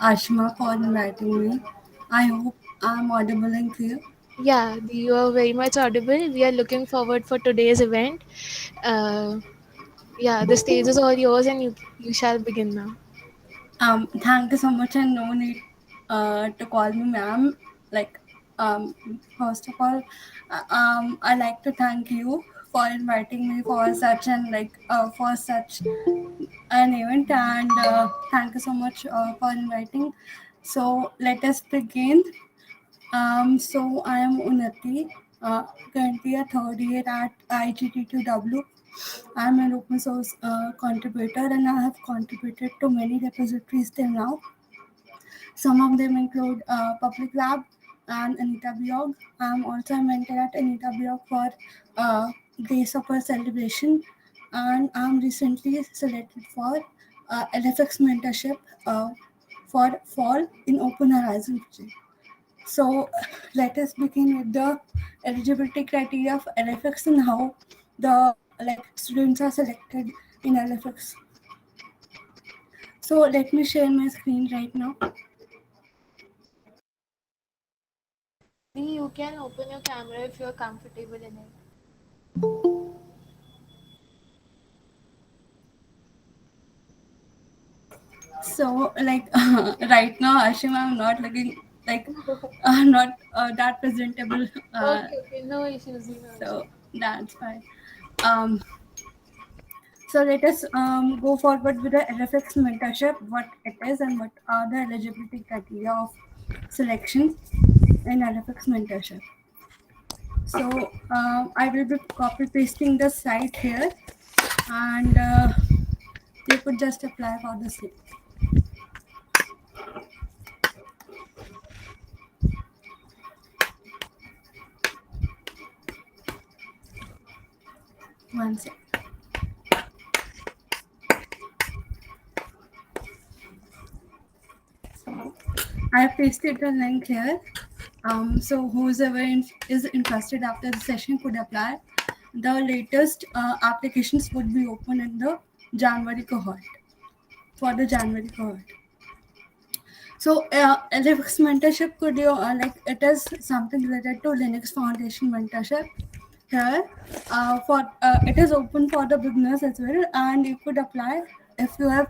Ashma, for inviting me. I hope I'm audible and clear. Yeah, you are very much audible. We are looking forward for today's event. Uh, yeah, the stage is all yours, and you shall begin now. Thank you so much, and no need to call me ma'am. Like, first of all, I like to thank you for inviting me for such an for such an event, and thank you so much for inviting. So let us begin. So I am Unnati, currently a third year at IGT2W. I'm an open source contributor and I have contributed to many repositories till now. Some of them include Public Lab and Anita Biog. I'm also a mentor at Anita Biog for Days of Earth celebration, and I'm recently selected for LFX mentorship for fall in Open Horizon project. So let us begin with the eligibility criteria of LFX and how the students are selected in LFX. So let me share my screen right now. You can open your camera if you are comfortable in it. So right now, Ashima, I'm not looking like not that presentable. Okay, no issues, no So issues. that's fine. Um, so let us go forward with the LFX mentorship, what it is and what are the eligibility criteria of selection in LFX mentorship. So I will be copy pasting the site here, and you could just apply for the same. One sec. So I have pasted the link here. So whoever is interested after the session could apply. The latest applications would be open in the January cohort for the January cohort. So Linux mentorship could you it is something related to Linux Foundation mentorship here. For it is open for the beginners as well, and you could apply if you have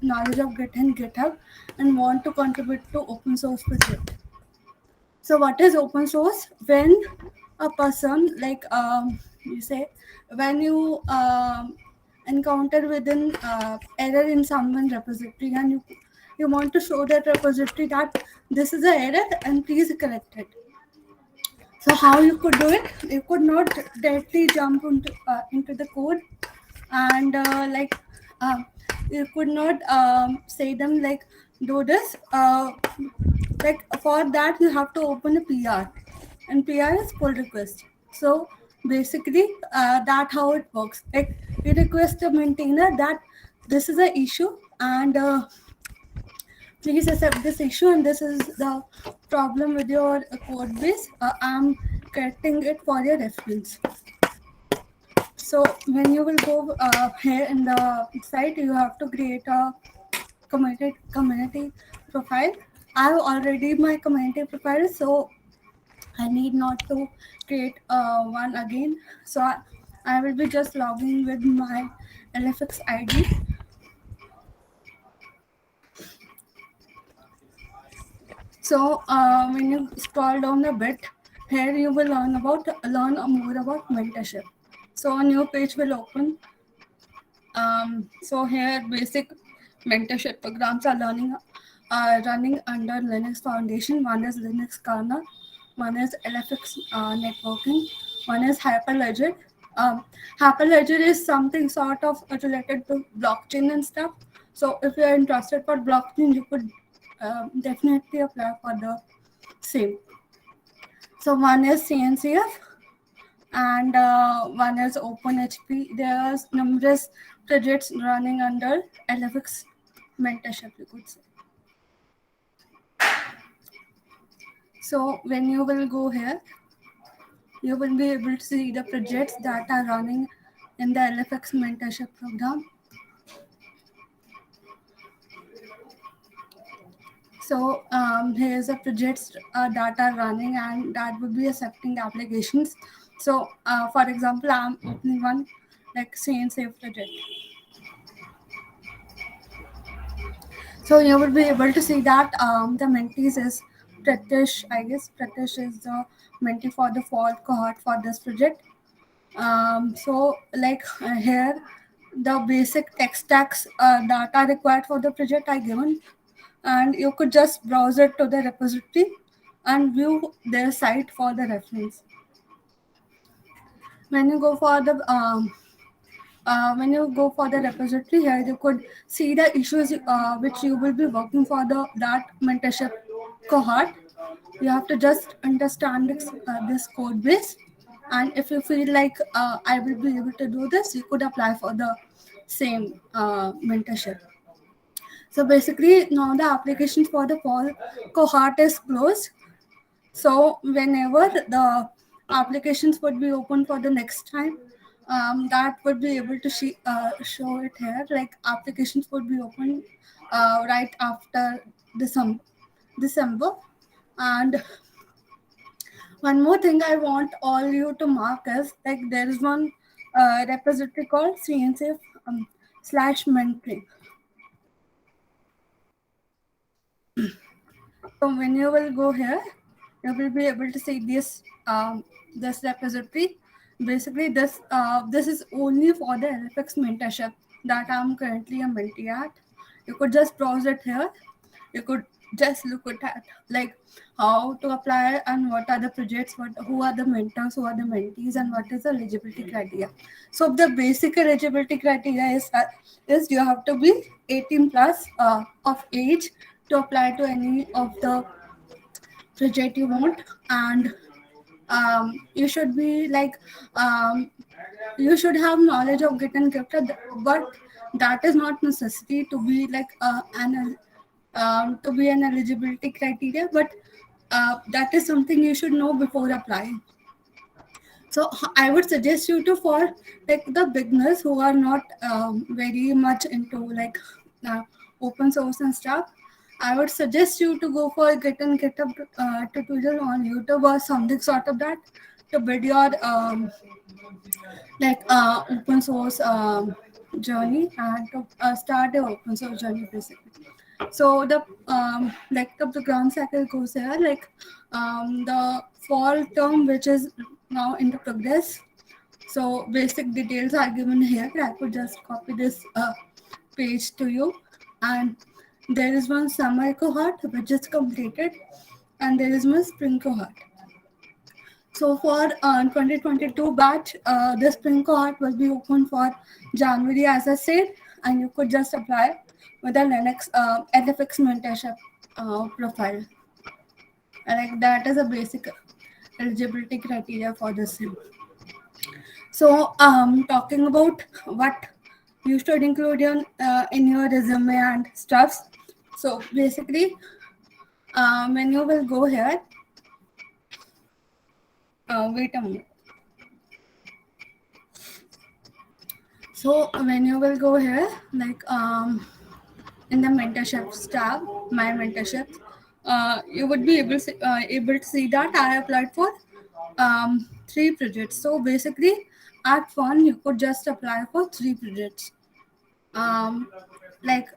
knowledge of Git and GitHub and want to contribute to open source project. So what is open source? When a person you say when you encounter with an error in someone repository and you want to show that repository that this is an error and please correct it. So how you could do it? You could not directly jump into the code and uh, you could not say them like do this. For that you have to open a PR, and PR is pull request. So basically, that how it works. Like you request the maintainer that this is an issue and please accept this issue and this is the problem with your code base. I'm correcting it for your reference. So when you will go here in the site, you have to create a community profile. I have already my community profile, so I need not to create one again. So I will be just logging with my LFX ID. So when you scroll down a bit, here you will learn more about mentorship. So a new page will open. So here basic mentorship programs running under Linux Foundation. One is Linux Kernel, one is LFX networking, one is Hyperledger. Hyperledger is something sort of related to blockchain and stuff. So if you are interested for blockchain, you could definitely apply for the same. So one is CNCF and one is OpenHP. There are numerous projects running under LFX mentorship, you could say. So when you will go here, you will be able to see the projects that are running in the LFX mentorship program. So here's the projects that are running and that would be accepting the applications. So for example, I'm opening one like CNSAFE project. So you will be able to see that the mentees is Pratish. I guess Pratish is the mentee for the fall cohort for this project. So like here, the basic tech stacks that are required for the project are given, and you could just browse it to the repository and view their site for the reference. When you go for the repository here, you could see the issues which you will be working for the that mentorship cohort. You have to just understand this code base, and if you feel like I will be able to do this, you could apply for the same mentorship. So basically, now the application for the fall cohort is closed. So whenever the applications would be open for the next time, that would be able to show it here. Like applications would be open right after December. And one more thing I want all you to mark is like there is one repository called CNCF slash mentoring. So when you will go here, you will be able to see this repository. Basically, this is only for the LFX mentorship that I'm currently a mentee at. You could just browse it here. You could just look at that, like how to apply and what are the projects, who are the mentors, who are the mentees, and what is the eligibility criteria. So the basic eligibility criteria is you have to be 18 plus of age to apply to any of the project you want, and you should be like you should have knowledge of Git and crypto, but that is not necessity to be like to be an eligibility criteria, but that is something you should know before applying. So I would suggest you to, for like the beginners who are not very much into like uh, open source and stuff, I would suggest you to go for Git and GitHub tutorial on YouTube or something sort of that to build your like open source journey and to start your open source journey basically. So the like the ground cycle goes here, like the fall term which is now into progress. So basic details are given here. I could just copy this page to you, and there is one summer cohort which is completed, and there is one spring cohort. So for 2022 batch, the spring cohort will be open for January, as I said, and you could just apply with a Linux LFX mentorship profile. Like that is a basic eligibility criteria for the sim. So talking about what you should include in your resume and stuffs. So basically, when you will go here, wait a minute. So when you will go here, like in the mentorships tab, my mentorships, you would be able to see that I applied for 3 projects. So basically, at one you could just apply for 3 projects. Um, like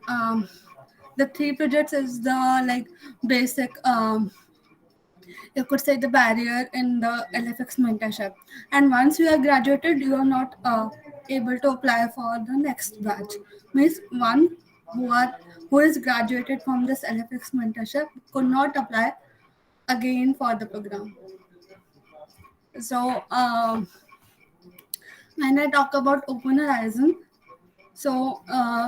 the 3 projects is the like basic you could say the barrier in the LFX mentorship. And once you are graduated, you are not able to apply for the next batch. Means one who are who is graduated from this LFX mentorship could not apply again for the program. So when I talk about Open Horizon, so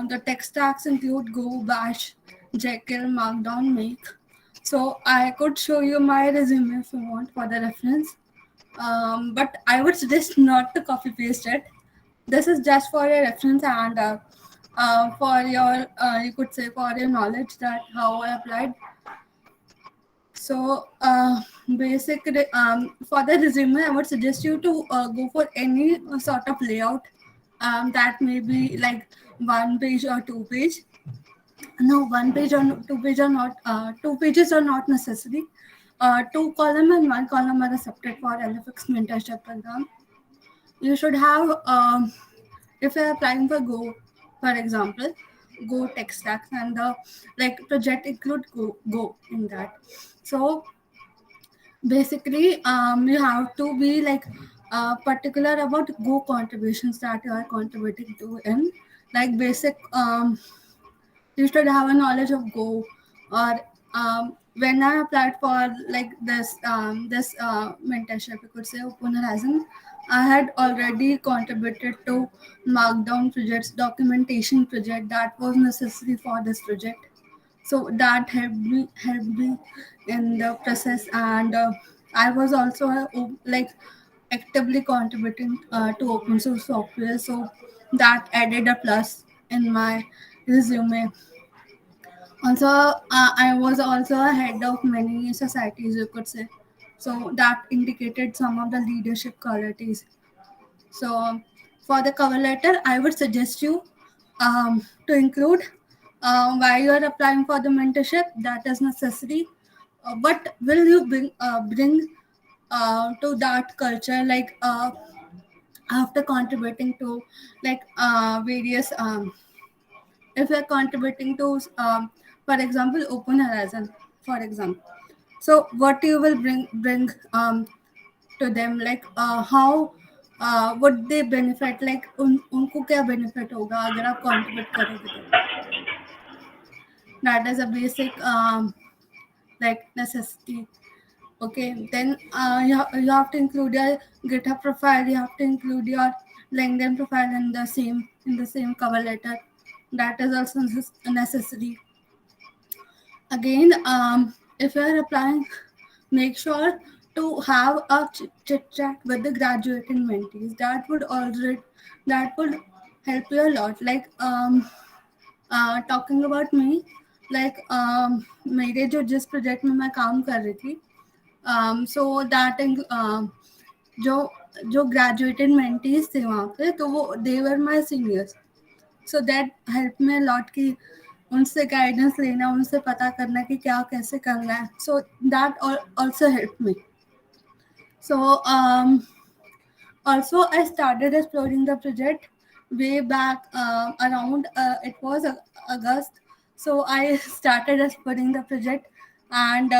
the tech stacks include Go, Bash, Jekyll, Markdown, Make. So I could show you my resume if you want for the reference. But I would suggest not to copy paste it. This is just for your reference and for your you could say for your knowledge that how I applied. So basically, for the resume, I would suggest you to go for any sort of layout that may be like 1 page or 2 page. No, one page or two page are not. Two pages are not necessary. Two column and one column are accepted for LFX mentorship program. You should have, if you're applying for Go, for example, Go tech stacks, and the like project include Go in that. So basically, you have to be like particular about Go contributions that you are contributing to in, like basic. You should have a knowledge of Go, or when I applied for like this mentorship, you could say Open Horizon, I had already contributed to Markdown projects, documentation project that was necessary for this project. So that helped me in the process, and I was also like actively contributing to open source software, so that added a plus in my resume. Also, I was also a head of many societies, you could say. So that indicated some of the leadership qualities. So for the cover letter, I would suggest you to include why you are applying for the mentorship. That is necessary. But will you bring to that culture, like after contributing to like various if you're contributing to for example Open Horizon, for example, so what you will bring to them, like how would they benefit, like उनको क्या benefit होगा अगर आप contribute करोगे तो. That is a basic like necessity. Okay, then you have to include your GitHub profile, you have to include your LinkedIn profile in the same cover letter. That is also necessary. Again, if you are applying, make sure to have a chit chat with the graduating mentees. That would help you a lot. Like talking about me, like मेरे जो जिस project में मैं काम कर रही थी, so that जो जो ग्रेजुएटेड मेंटीज थे वहाँ पे, तो वो they were my seniors. So that help me lot कि उनसे गाइडेंस लेना, उनसे पता करना कि क्या कैसे करना है. So that also help me. So also, I started exploring the project way back around it was August. So I started exploring the project and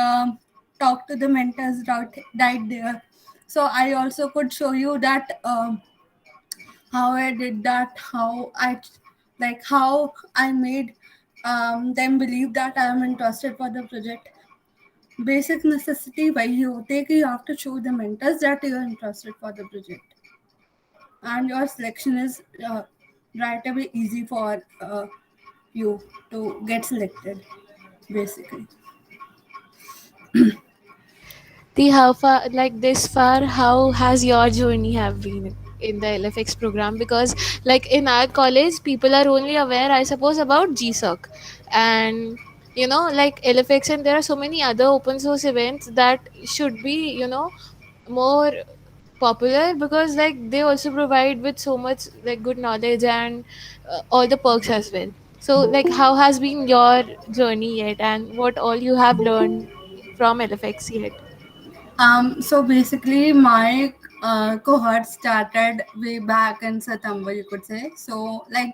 talked to the mentors right there. So I also could show you that how I did that, how I made them believe that I am interested for the project. Basic necessity वही होते हैं कि you have to show the mentors that you are interested for the project, and your selection is right away easy for you to get selected, basically. The how far, like this far, how has your journey have been in the LFX program? Because like in our college, people are only aware, I suppose, about GSOC and like LFX, and there are so many other open source events that should be more popular, because like they also provide with so much like good knowledge and all the perks as well. So like how has been your journey yet, and what all you have learned from LFX yet? So basically, my cohort started way back in September, you could say. So, like,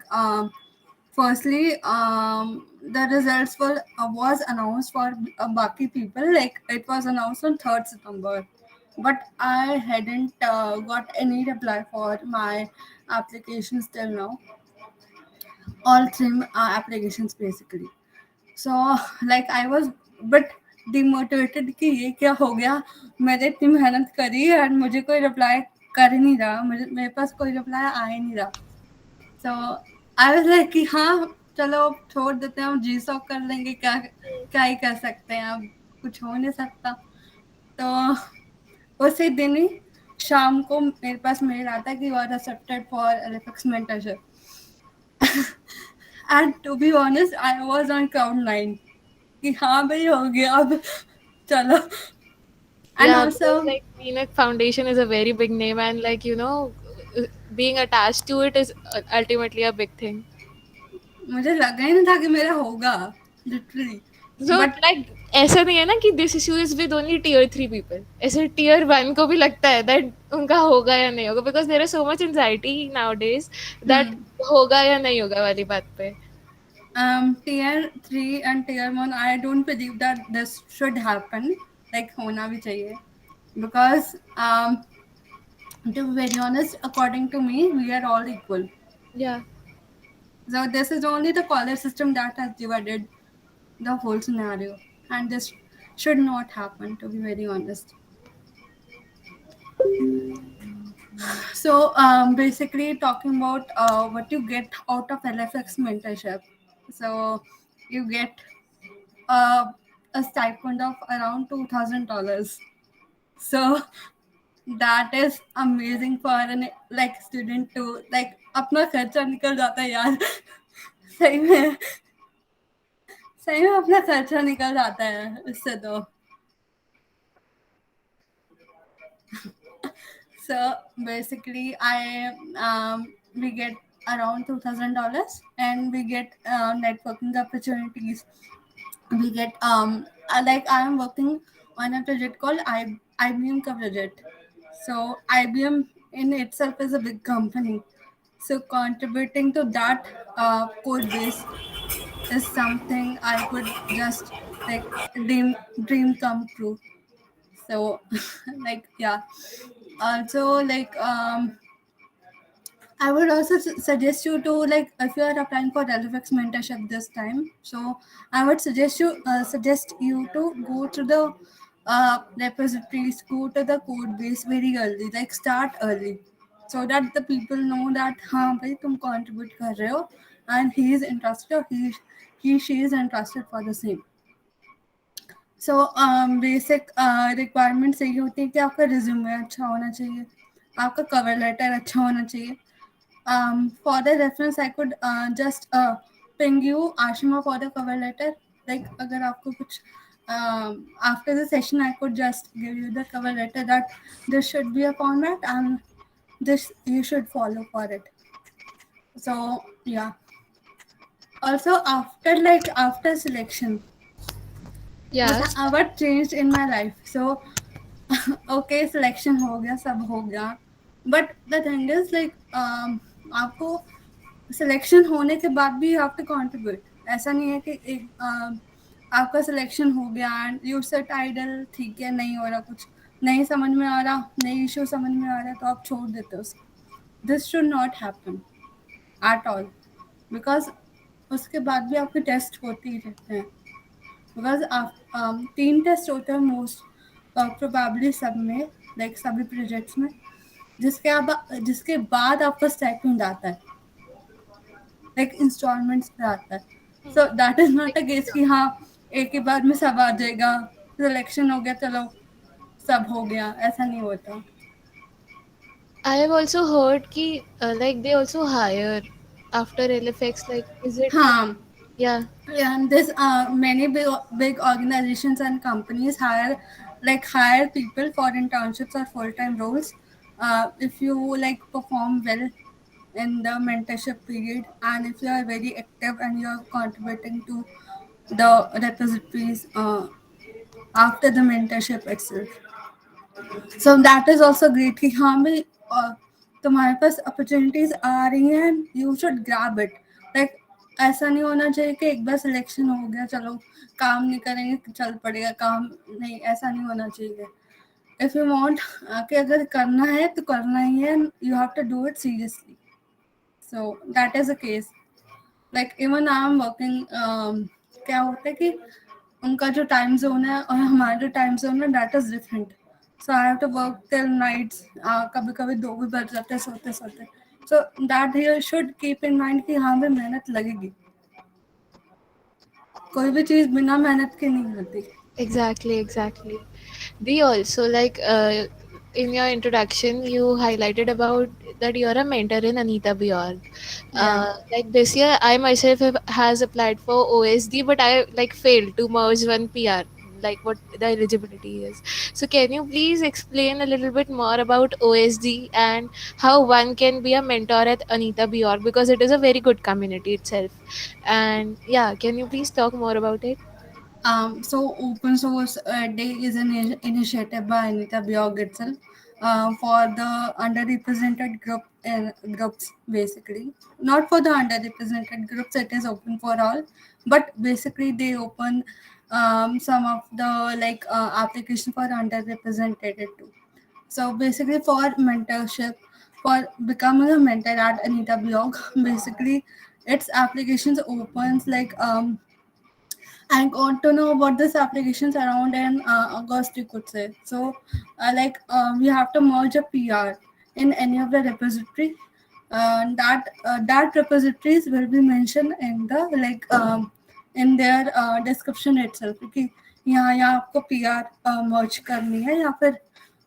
firstly, the results were was announced for Baki people. Like, it was announced on 3rd September, but I hadn't got any reply for my applications till now. All three applications basically. So like I was bit demotivated कि ये क्या हो गया, मैंने इतनी मेहनत करी and मुझे कोई रिप्लाई कर ही नहीं रहा, मुझे मेरे पास कोई रिप्लाई आ ही नहीं रहा. सो आई वाज लाइक कि हाँ चलो अब छोड़ देते हैं, हम जी सॉक कर लेंगे, क्या क्या ही कर सकते हैं, अब कुछ हो नहीं सकता. तो उसी दिन ही शाम को मेरे पास मेल आता कि you are accepted for LFX mentorship. And to be honest I was on cloud 9 कि हाँ भाई हो गया अब, चलो. And Yeah, also because like Phoenix Foundation is a very big name, and like being attached to it is ultimately a big thing. मुझे लगा ही नहीं था कि मेरा होगा, लिटरली। So बट like ऐसा नहीं है ना कि this issue is with only tier 3 people, ऐसे tier 1 को भी लगता है दैट उनका होगा या नहीं होगा, because there are so much anxiety nowadays that होगा या नहीं होगा वाली बात पे. tier 3 and tier 1, I don't believe that this should happen, like होना भी चाहिए, because to be very honest, according to me, we are all equal. Yeah. So this is only the college system that has divided the whole scenario, and this should not happen, to be very honest. So basically talking about what you get out of LFX mentorship. So you get uh, a stipend of around $2,000. So that is amazing for an like student to like अपना खर्चा निकल जाता है यार. सही में, सही में अपना खर्चा निकल जाता है इससे तो. So basically, I we get around $2,000, and we get networking opportunities. We get like I am working on a project called IBM ka project. So IBM in itself is a big company. So contributing to that code base is something I could just like dream come true. So like yeah. Also like I would also suggest you to like if you are applying for LFX mentorship this time. So I would suggest you to go to the repositories, go to the code base very early, like start early, so that the people know that हाँ भाई तुम contribute कर रहे हो, and he is interested or he she is interested for the same. So basic requirements यही होती है कि आपका रिज्यूमे अच्छा होना चाहिए, आपका कवर लेटर अच्छा होना चाहिए. For the reference I could just ping you Ashima for the cover letter. Like अगर आपको कुछ after the session I could just give you the cover letter that this should be a format and this you should follow for it. So yeah, also after selection, Yeah. what changed in my life. So okay, selection हो गया, सब हो गया, but the thing is like आपको selection होने के बाद भी यू हैव टू कंट्रीब्यूट. ऐसा नहीं है कि एक आपका सिलेक्शन हो गया एंड यू सेट आइडल, ठीक है नहीं हो रहा, कुछ नहीं समझ में आ रहा, नहीं इशू समझ में आ रहा, तो आप छोड़ देते हो उसको. This should not happen at all, because उसके बाद भी आपके टेस्ट होते ही रहते हैं. बिकॉज आप 3 टेस्ट होते हैं मोस्ट प्रोबेबली सब में, लाइक सभी प्रोजेक्ट्स में, जिसके बाद आपका स्टाइपेंड आता है, लाइक इंस्टॉलमेंट्स पे आता है. सो that is not a case कि हाँ एक ही बार में सब आ जाएगा, सिलेक्शन हो गया चलो सब हो गया, ऐसा नहीं होता. I have also heard ki like they also hire after LFX. Like, is it? हाँ, Yeah. and this many big organizations and companies hire people for internships or full-time roles if you like perform well in the mentorship period, and if you are very active and you are contributing to the repositories after the mentorship itself. So that is also great कि हाँ भाई तुम्हारे पास opportunities आ रही हैं, you should grab it. Like ऐसा नहीं होना चाहिए कि एक बार सिलेक्शन हो गया चलो काम नहीं करेंगे चल पड़ेगा काम, नहीं ऐसा नहीं होना चाहिए. इफ यू वांट कि अगर करना है तो करना ही है, you have to do it seriously. So that is a case. Like even I am working, क्या होता है कि उनका जो टाइम जोन है और हमारा जो टाइम जोन है that is different. So I have to work till nights, कभी कभी 2 भी बज जाते हैं सोते सोते. So that you should keep in mind कि हाँ भाई मेहनत लगेगी, कोई भी चीज़ बिना मेहनत के नहीं होती. Exactly. Exactly. We also like in your introduction you highlighted about that you're a mentor in Anita Bjork. Yeah. Like this year, I myself has applied for OSD, but I like failed to merge one PR. like what the eligibility is. So can you please explain a little bit more about OSD and how one can be a mentor at Anita Bjork, because it is a very good community itself. And yeah, can you please talk more about it? So Open Source Day is an initiative by Anita Bjork itself for the underrepresented groups, basically. Not for the underrepresented groups, it is open for all. But basically, they open some of the application for underrepresented too. So basically, for mentorship, for becoming a mentor at Anita Blog, basically, its applications opens I got to know about this applications around in August, you could say. So, we have to merge a PR in any of the repository. That repositories will be mentioned in the in their description itself. Okay, यहाँ आपको PR merge करनी है या फिर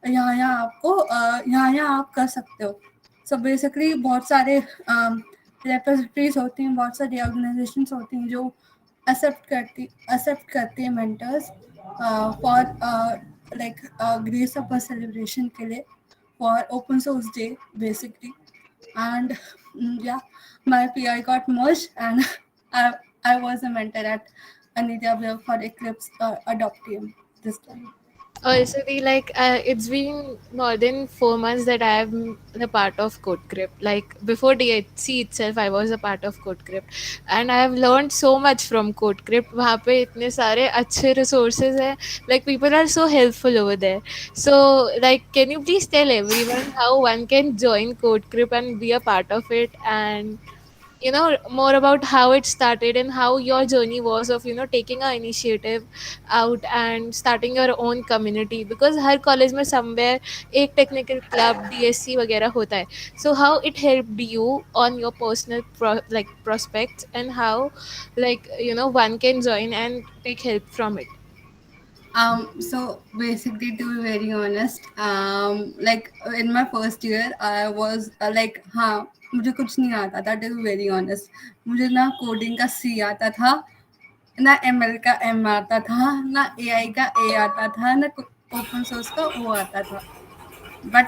यहाँ आपको यहाँ आप कर सकते हो. So basically बहुत सारे repositories होती हैं, बहुत सारी organizations होती हैं जो एक्सेप्ट करती है mentors for grace upper celebration के लिए for open source day basically and yeah, my PI got merged and I, I was a mentor at Anita Blair for Eclipse Adoptium this time. Also, it's been more than 4 months that I am the part of CodeCrypt. Like before DHC itself, I was a part of CodeCrypt, and I have learned so much from CodeCrypt. वहाँ पे इतने सारे अच्छे resources हैं. Like people are so helpful over there. So, like, can you please tell everyone how one can join CodeCrypt and be a part of it, and more about how it started and how your journey was of taking a initiative out and starting your own community, because her college में somewhere एक technical club DSC वगैरह होता है. So how it helped you on your personal prospects, and how one can join and take help from it. So basically, to be very honest, like in my first year, I was हाँ मुझे कुछ नहीं आता था. To be very honest, मुझे ना coding का C आता था, ना ML का M आता था, ना AI का A आता था, ना ओपन सोर्स का O आता था. But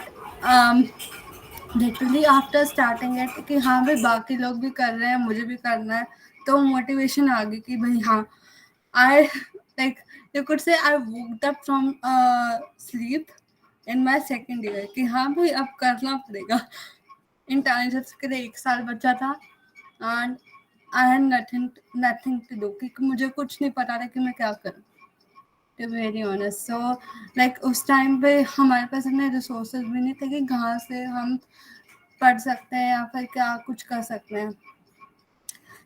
literally after starting it कि हाँ भाई बाकी लोग भी कर रहे हैं, मुझे भी करना है, तो मोटिवेशन आ गई कि भाई हाँ I like you could say I woke up from sleep in my second year कि हाँ भाई अब करना पड़ेगा. इंटर्नशिप्स के लिए 1 साल बचा था and I had nothing to do क्योंकि मुझे कुछ नहीं पता था कि मैं क्या करूँ. To be very honest, so like उस टाइम पे हमारे पास इतने रिसोर्सेज भी नहीं थे कि कहाँ से हम पढ़ सकते हैं या फिर क्या कुछ कर सकते हैं.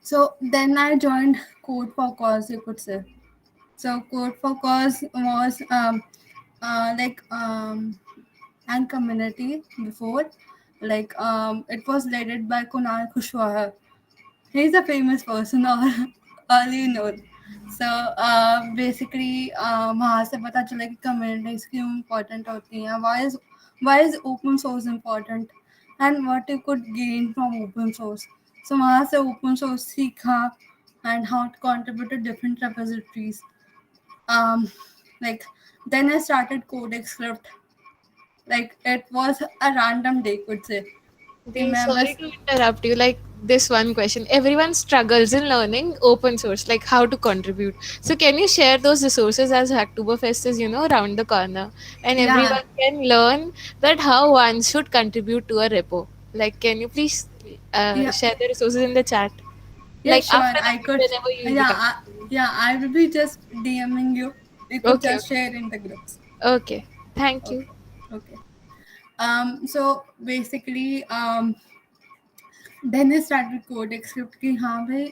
So then I joined Code for Cause, you could say. So Code for Cause was and community before, it was led by Kunal Kushwaha. He's a famous person all you know. So basically वहाँ से पता चला कि communities क्यों important होती हैं. Why is open source important and what you could gain from open source. So वहाँ से open source सीखा and how to contribute to different repositories. um like then I started Codex Script. Like it was a random day, could say कि मैं Sorry बस to interrupt you. Like this one question, everyone struggles in learning open source, like how to contribute. So can you share those resources, as Hacktoberfest is around the corner, and yeah everyone can learn that how one should contribute to a repo. Like, can you please yeah share the resources in the chat? yeah Like sure after the I meet, could. whenever you will be yeah I, comfortable. yeah I will be just DMing you. You could Okay, just okay, share in the groups. okay. Thank you. Okay. Okay. So basically then started code script कि हाँ भाई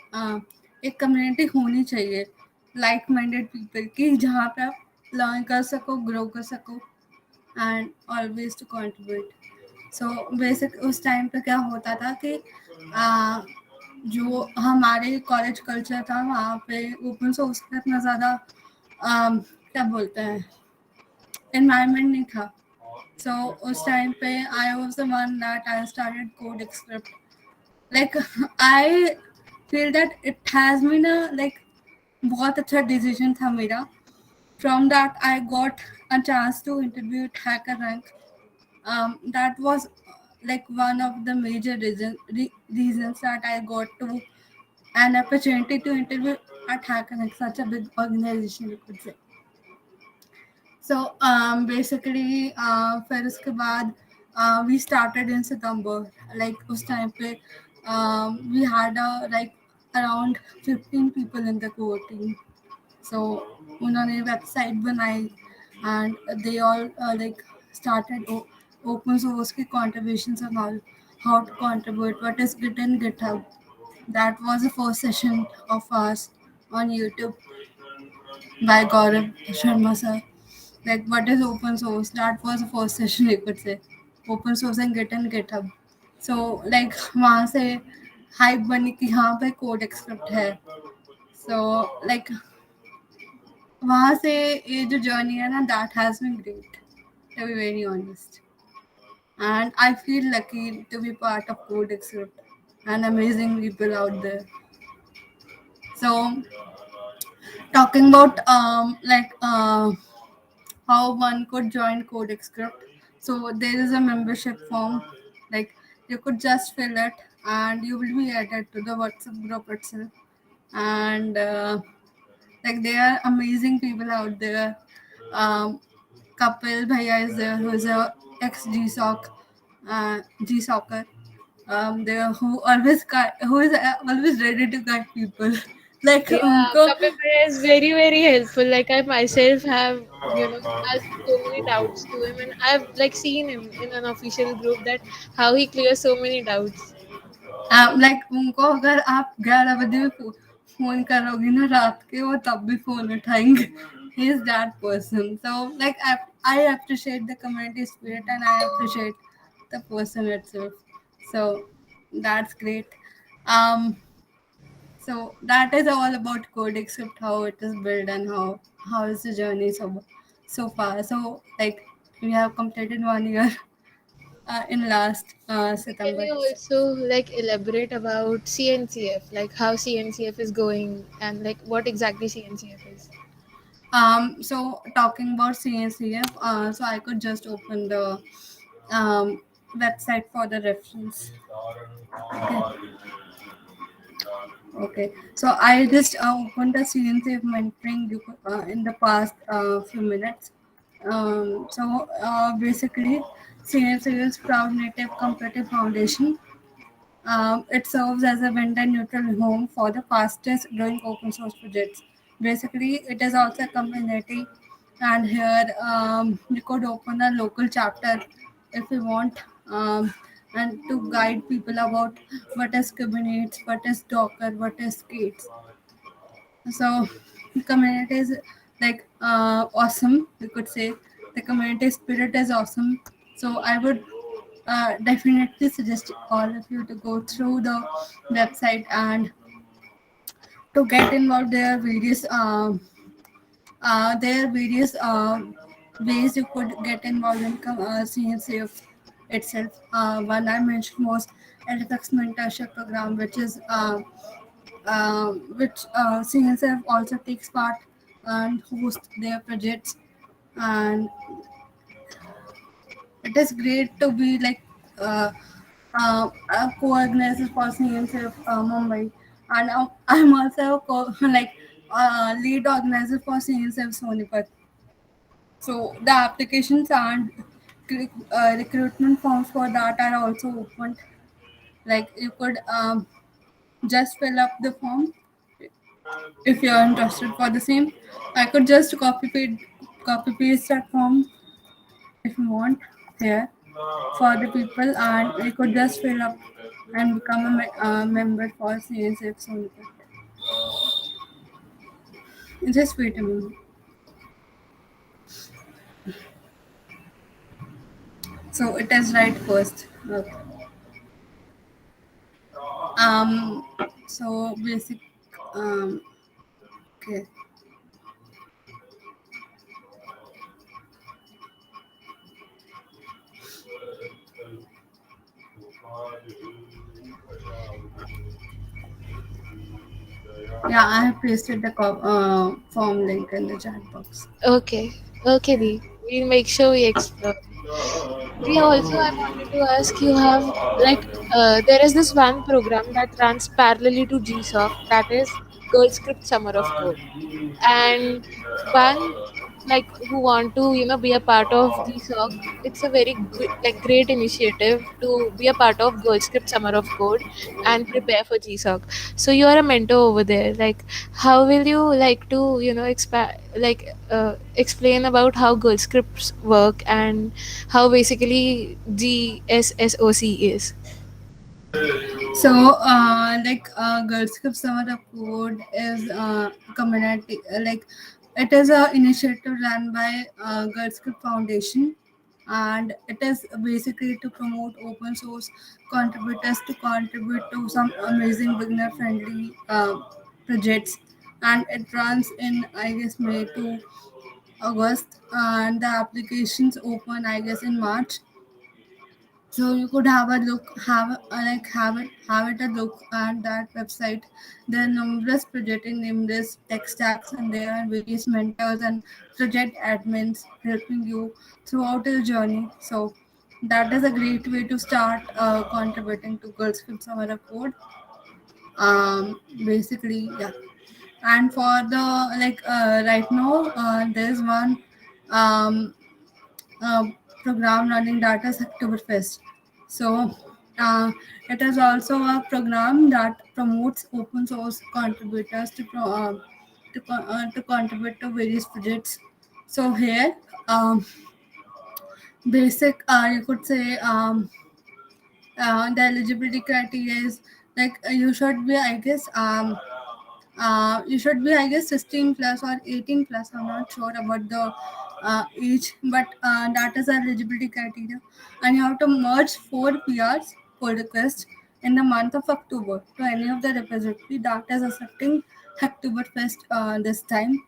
एक community होनी चाहिए like minded people की जहाँ पे आप लर्न कर सको, ग्रो कर सको and always to contribute. So basic उस टाइम पे क्या होता था कि जो हमारे कॉलेज कल्चर था वहाँ पे ओपन सोर्स पे इतना ज़्यादा क्या बोलते हैं एनवायरनमेंट नहीं था. सो उस टाइम पे I was the one that I started code script. like I feel that it has been a बहुत अच्छा डिसीजन था मेरा From that, I got a chance to interview at HackerRank. That was like one of the major reasons that I got to an opportunity to interview at HackerRank, such a big organization, you could say. So basically फिर उसके बाद we started in September. Like उस time पे we had like around 15 people in the core team. So उन्होंने website बनाई and they all like started open source के contributions and all, how to contribute, what is Git and GitHub. That was the first session of ours on YouTube by Gaurav Sharma sir. Like what is open source? That was the first session, you could say. Open source and Git and GitHub. So like वहाँ से hype बनी कि हाँ पे code एक्सक्रिप्ट है. So like वहाँ से ये जो जर्नी है ना, that has been great, to be very honest. And I feel lucky to be part of Code Excerpt and amazing people out there. So talking about how one could join Codex Script. So there is a membership form, like you could just fill it and you will be added to the WhatsApp group itself. And like there are amazing people out there. Kapil Bhaiya is there, who is a ex GSOC, GSOCer. There who is always ready to guide people. like Yeah, उनको Kapil Bhaiya is very, very helpful. Like I myself have, asked so many doubts to him, and I've like seen him in an official group that how he clears so many doubts. Like उनको अगर आप 11 बजे भी phone करोगे ना रात के, वो तब भी फोन उठाएंगे. He is that person. So like I appreciate the community spirit and I appreciate the person itself. So that's great. So that is all about code, except how it is built and how is the journey so far. So like we have completed 1 year in last Can September. you also like elaborate about CNCF, like how CNCF is going and like what exactly CNCF is? So talking about CNCF, so I could just open the um, website for the reference. Okay. Okay. So I just opened the CNCF mentoring in the past few minutes. Basically, CNCF is Cloud Native Competitive Foundation. It serves as a vendor neutral home for the fastest growing open source projects. Basically, it is also a community, and here you could open a local chapter if you want, and to guide people about what is Kubernetes, what is Docker, what is Skates. So, the community is like awesome, we could say. The community spirit is awesome. So, I would definitely suggest all of you to go through the website and to get involved. There are various ways you could get involved in CNCF itself. One I mentioned was LFX mentorship program, which CNCF also takes part and hosts their projects. And it is great to be like a co-organizer for CNCF Mumbai, and I'm also like lead organizer for CNCF Sonipat. So the applications and recruitment forms for that are also open. Like you could just fill up the form if you're interested for the same. I could just copy paste that form if you want here for the people, and you could just fill up and become a member for CNCF Sonipat. Just wait a minute. So it is right first. Okay. Um. So basic. Um. Okay. Yeah, I have pasted the form link in the chat box. Okay, okay, Dee. We'll make sure we explore. Dee, also I wanted to ask you have like there is this one program that runs parallelly to GSOC, that is Girl Script Summer of Code, and one like who want to be a part of GSOC, it's a very good, like great initiative to be a part of Girl Script Summer of Code and prepare for GSOC. So you are a mentor over there. Like, how will you like to explain about how Girl Scripts work and how basically GSSOC is? So, Girls Script Summer of Code is community, it is a initiative run by Girls Script Foundation, and it is basically to promote open source contributors to contribute to some amazing beginner friendly projects, and it runs in I guess May to August, and the applications open I guess in March. So you could have a look, have it a look at that website. There are numerous project in numerous tech stacks, and there are various mentors and project admins helping you throughout your journey. So that is a great way to start contributing to Girl Script Summer of Code. Basically, yeah. And for the right now, there's one um, uh, program running Data Oktoberfest. So it is also a program that promotes open source contributors to contribute to various projects. So here, basic you could say the eligibility criteria is you should be I guess you should be I guess 16 plus or 18 plus. I'm not sure about the age, but that is our eligibility criteria. And you have to merge 4 PRs, pull requests, in the month of October to any of the repository that is accepting Hacktoberfest this time.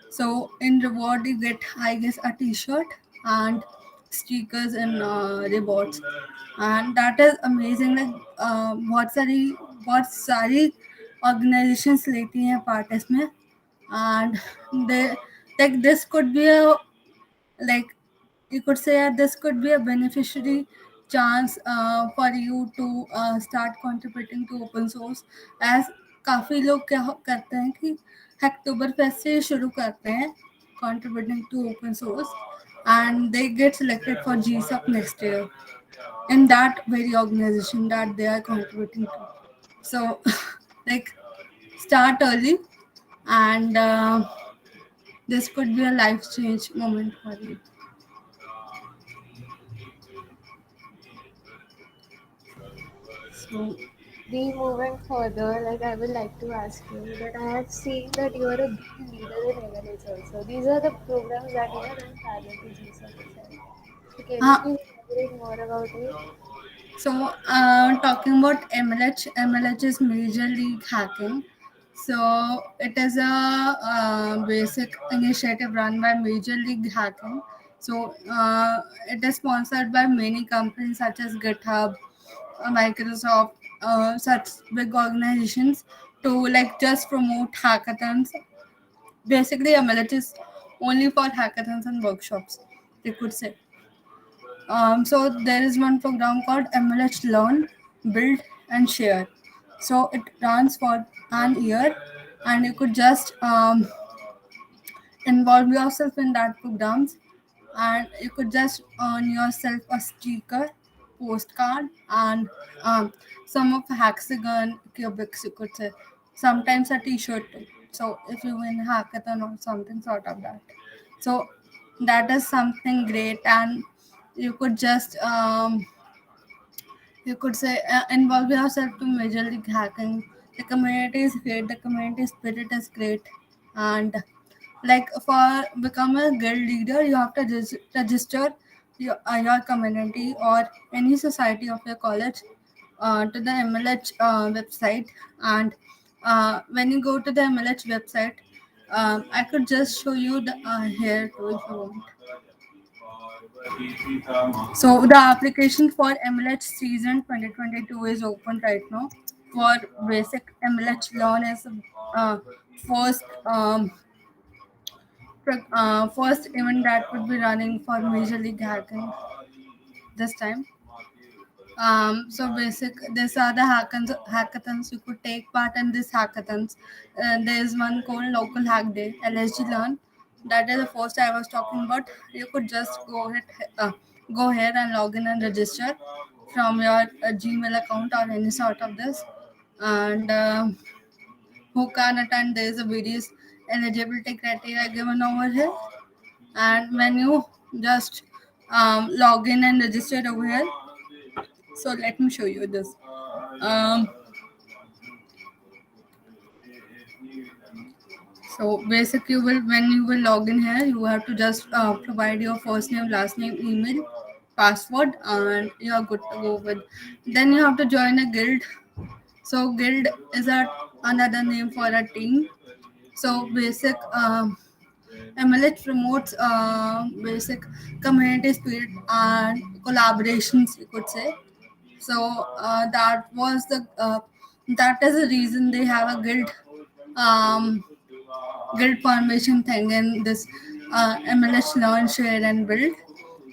So in reward you get I guess a t-shirt and stickers and rewards, and that is amazing. बहुत सारी organisations लेती हैं part इसमें, and they like this could be a like you could say this could be a beneficiary chance for you to start contributing to open source, as काफ़ी लोग क्या करते हैं कि अक्टूबर फेस्ट से शुरू करते हैं contributing to open source, and they get selected for GSOC next year in that very organization that they are contributing to. So like start early, and this could be a life change moment for you. So Be moving further, like I would like to ask you that I have seen that you are a green leader in MLH also. These are the programs that run parallel to GSOC itself. So can you uh, please elaborate more about it? talking about MLH is Major League Hacking. So it is a basic initiative run by Major League Hacking. So it is sponsored by many companies such as GitHub, Microsoft, such big organizations to like just promote hackathons. Basically, MLH is only for hackathons and workshops, they could say. So there is one program called MLH Learn, Build and Share. So it runs for an year, and you could just involve yourself in that programs, and you could just earn yourself a sticker, postcard, and some of hexagon cubics, you could say, sometimes a t-shirt too. So if you win hackathon or something sort of that, so that is something great. And you could just you could say involve yourself to Major League Hacking. The community is great, the community spirit is great, and like for become a guild leader you have to register your community or any society of your college to the MLH website. And when you go to the MLH website, I could just show you the here too if you want. So the application for MLH season 2022 is open right now. For basic MLH loan is first first event that would be running for Major League hacking this time. So basic, these are the hackathons. You could take part in these hackathons. There is one called Local Hack Day, LSG Learn. That is the first I was talking about. You could just go here and log in and register from your Gmail account or any sort of this. And who can attend? There is a various eligibility criteria given over here. And when you just log in and register over here, so let me show you this. Um, so basic, you will when you will log in here, you have to just provide your first name, last name, email, password, and you are good to go with. Then you have to join a guild. So guild is another name for a team. So basic, MLH promotes basic community spirit and collaborations, you could say. So that is the reason they have a um, guild formation thing in this MLS launch, share and build.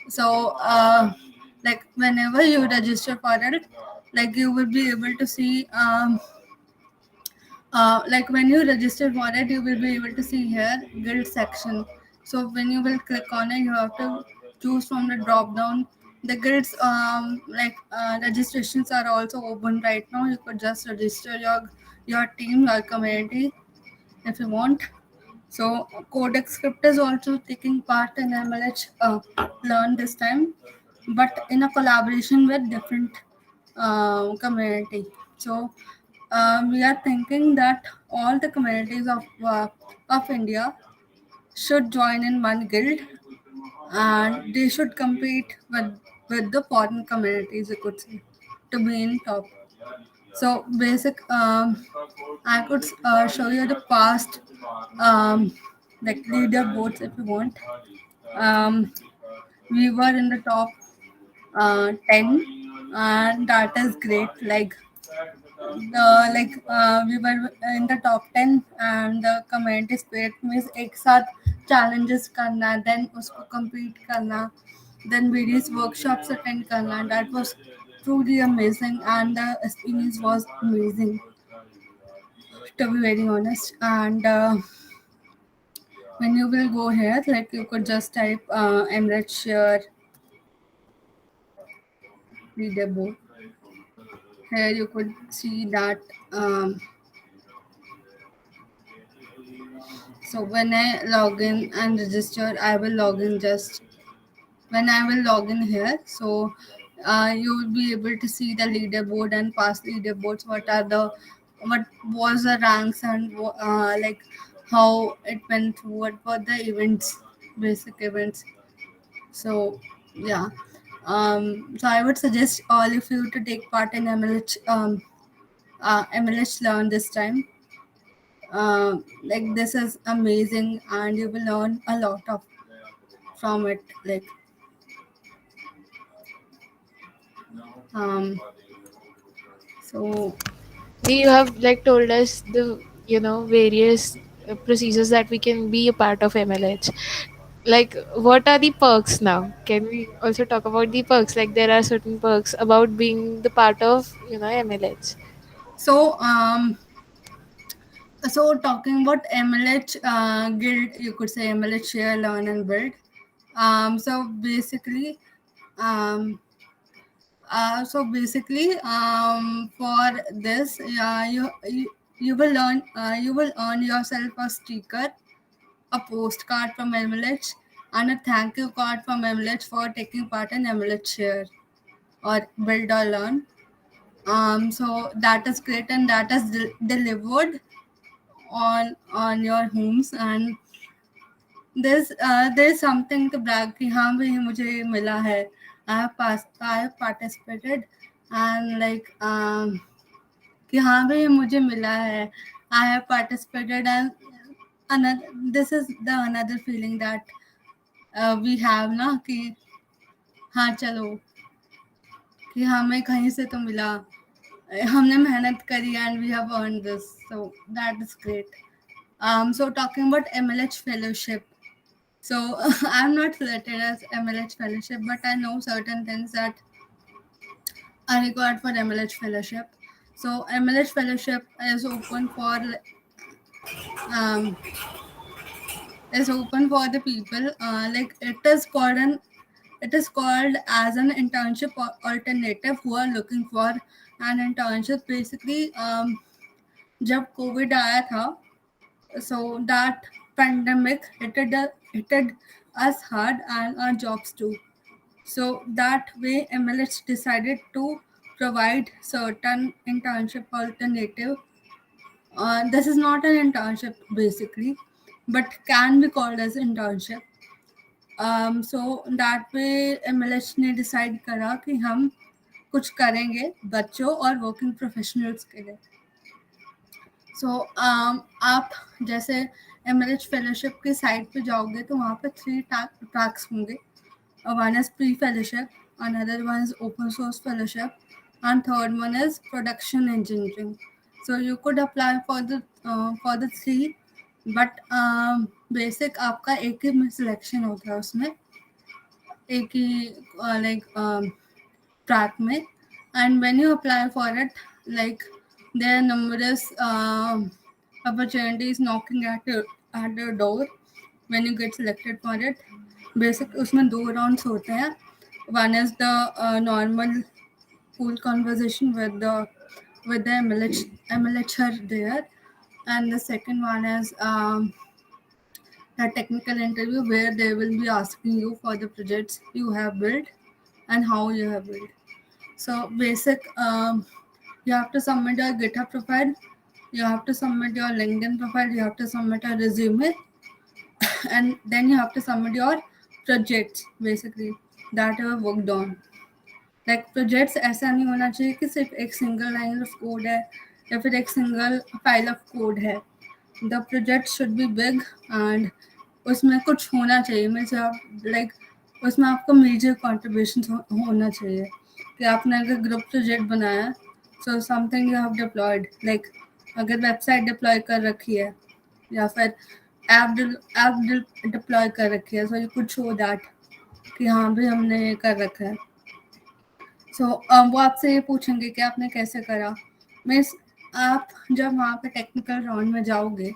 So like whenever you register for it, like you will be able to see like when you register for it, you will be able to see here guild section. So when you will click on it, you have to choose from the drop down. The guilds registrations are also open right now. You could just register your team, your community if you want. So Codex Script is also taking part in MLH Learn this time, but in a collaboration with different community. So we are thinking that all the communities of India should join in one guild, and they should compete with the foreign communities, you could say, to be in top. So basic, I could show you the past like leaderboards if you want. Um, we were in the top 10, and that is great. We were in the top 10, and the community spirit means एक साथ challenges करना, then उसको compete करना, then various workshops attend करना. That was truly amazing, and the experience was amazing, to be very honest. And when you will go here, like you could just type Emirates Share leaderboard. Here you could see that. So when I log in and register, I will log in just when I will log in here. So you will be able to see the leaderboard and past leaderboards. What was the ranks, and like how it went through, what were the events, basic events. So yeah. So I would suggest all of you to take part in MLH Learn this time. Like this is amazing, and you will learn a lot of from it. Like um, so You have like told us the various procedures that we can be a part of MLH. Like, what are the perks now? Can we also talk about the perks? Like, there are certain perks about being the part of MLH. so so talking about MLH guild, you could say MLH share, learn and build. So basically, um, for this, you will earn yourself a sticker, a postcard from MLH, and a thank you card from MLH for taking part in MLH share or build or learn. So that is great, and that is delivered on your homes. And there's something to brag कि हाँ भाई मुझे मिला है. I have participated, and like कि हाँ भाई मुझे मिला है. I have participated, and another this is the another feeling that we have ना कि हाँ चलो कि हमें कहीं से तो मिला, हमने मेहनत करी, and we have earned this, so that is great. So talking about MLH fellowship. So I'm not selected as MLH fellowship, but I know certain things that are required for MLH fellowship. So MLH fellowship um, is open for the people. Like it is called as an internship alternative who are looking for an internship. Basically, जब Covid आया था, so that pandemic hitted us hard and our jobs too. So that way, MLS decided to provide certain internship alternative. This is not an internship basically, but can be called as internship. So that way MLS ने decide करा कि हम कुछ करेंगे बच्चों और working professionals के लिए. सो आप जैसे एमएलएच फेलोशिप की साइट पे जाओगे तो वहाँ पे 3 ट्रैक्स होंगे. One is pre-fellowship, another one is open source fellowship, and third one is production engineering. So you could apply for the three, but basic आपका एक ही में सिलेक्शन होता है उसमें, एक ही like track में. And when you apply for it, like there are numerous opportunities knocking at your door when you get selected for it. Basic उसमें 2 rounds होते हैं. One is the normal full conversation with the MLHR there, and the second one is a technical interview where they will be asking you for the projects you have built and how you have built. So basic, you have to submit your GitHub profile, you have to submit your LinkedIn profile, you have to submit a resume, and then you have to submit your projects basically that you have worked on. Like projects ऐसा नहीं होना चाहिए कि सिर्फ एक single line of code है या फिर एक सिंगल फाइल ऑफ कोड है. The project should be big and उसमें कुछ होना चाहिए. मैं जब लाइक उसमें आपको मेजर कॉन्ट्रीब्यूशन होना चाहिए कि आपने अगर ग्रुप प्रोजेक्ट बनाया, so something you have deployed, like अगर वेबसाइट डिप्लॉय कर रखी है या फिर ऐप डिप्लॉय कर रखी है, so you could show that कि हाँ भी हमने ये कर रखा है. सो वो आपसे ये पूछेंगे कि आपने कैसे करा. मीन्स आप जब वहाँ पे टेक्निकल राउंड में जाओगे,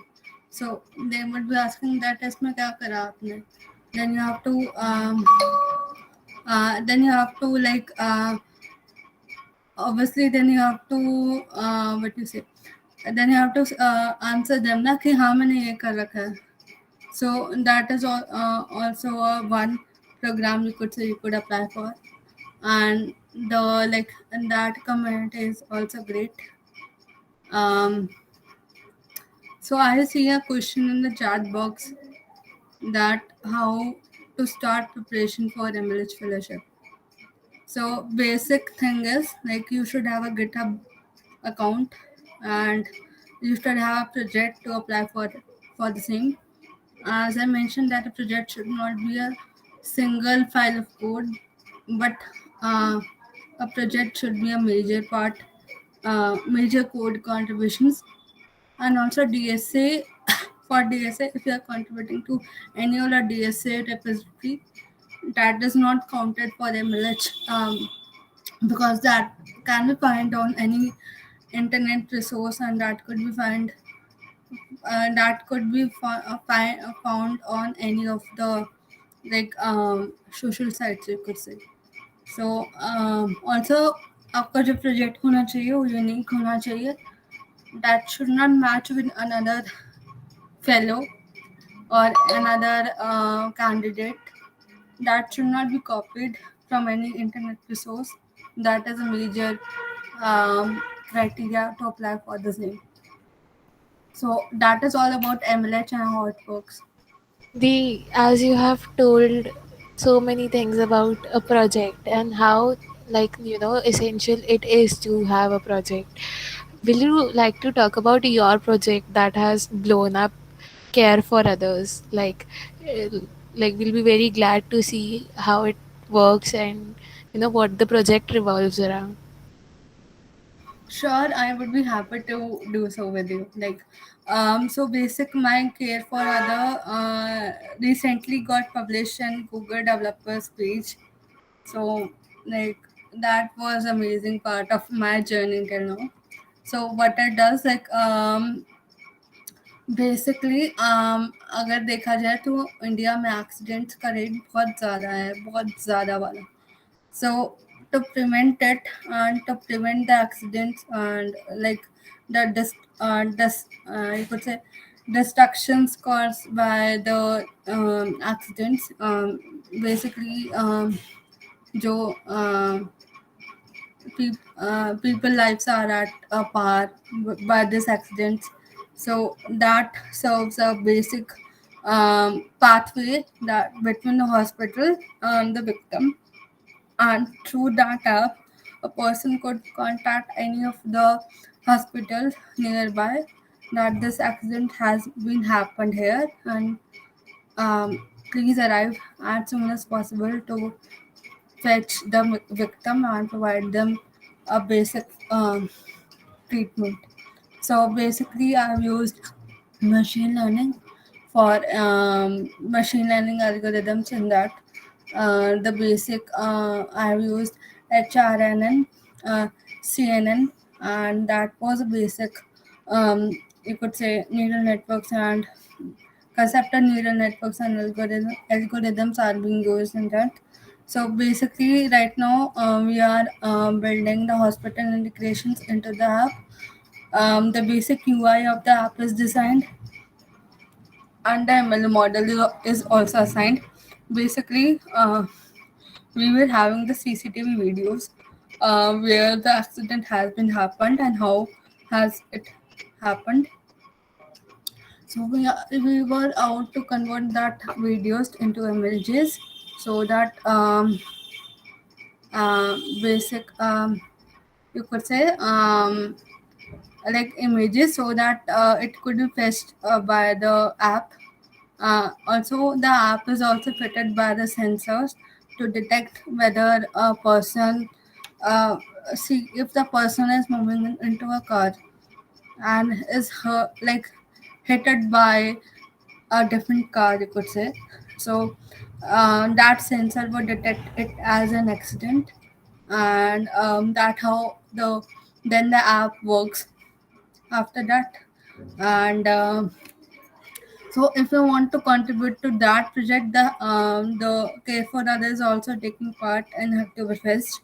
so they would be asking that इसमें क्या करा आपने. Then you have to like obviously then you have to what you say, then you have to answer them ना कि हाँ मैंने ये कर रखा है. So that is also one program you could say you could apply for, and the like and that community is also great. um so I see a question in the chat box that how to start preparation for MLH fellowship. So basic thing is like you should have a GitHub account, and you should have a project to apply for the same. As I mentioned that a project should not be a single file of code, but a project should be a major part, major code contributions. And also DSA, for DSA, if you are contributing to any other DSA repository, that is not counted for MLH, because that can be found on any internet resource, and that could be found on any of the like social sites you could say. So also आपका जो project होना चाहिए वो unique होना चाहिए. That should not match with another fellow or another candidate. That should not be copied from any internet resource. That is a major criteria to apply for the same. So that is all about MLH and how it works. The as you have told so many things about a project and how, like, essential it is to have a project, will you like to talk about your project that has blown up Care for Others? Uh, like we'll be very glad to see how it works and what the project revolves around. Sure, I would be happy to do so with you. Like So basic my care for other recently got published in Google developers page. So like that was amazing part of my journey till now. So what it does like basically अगर देखा जाए तो India में accidents का rate बहुत ज़्यादा है, बहुत ज़्यादा वाला. So to prevent it and to prevent the accidents and like the you could say destructions caused by the accidents, basically जो people lives are at a par by this accidents. So that serves a basic pathway that between the hospital and the victim, and through that app a person could contact any of the hospitals nearby that this accident has been happened here, and please arrive as soon as possible to fetch the victim and provide them a basic treatment. So basically, I've used machine learning for machine learning algorithms in that. The basic I've used HRNN, CNN, and that was a basic, you could say, neural networks and concept of neural networks and algorithms are being used in that. So basically, right now we are building the hospital integrations into the app. The basic UI of the app is designed, and the ML model is also assigned. Basically, we were having the CCTV videos where the accident has been happened and how has it happened. So we were out to convert that videos into images so that basic you could say like images so that it could be fetched by the app. Also, the app is also fitted by the sensors to detect whether a person see if the person is moving into a car and is like hit it by a different car, you could say. So that sensor would detect it as an accident, and that how the then the app works after that. And so if you want to contribute to that project, the Care for Others also taking part in Hacktoberfest.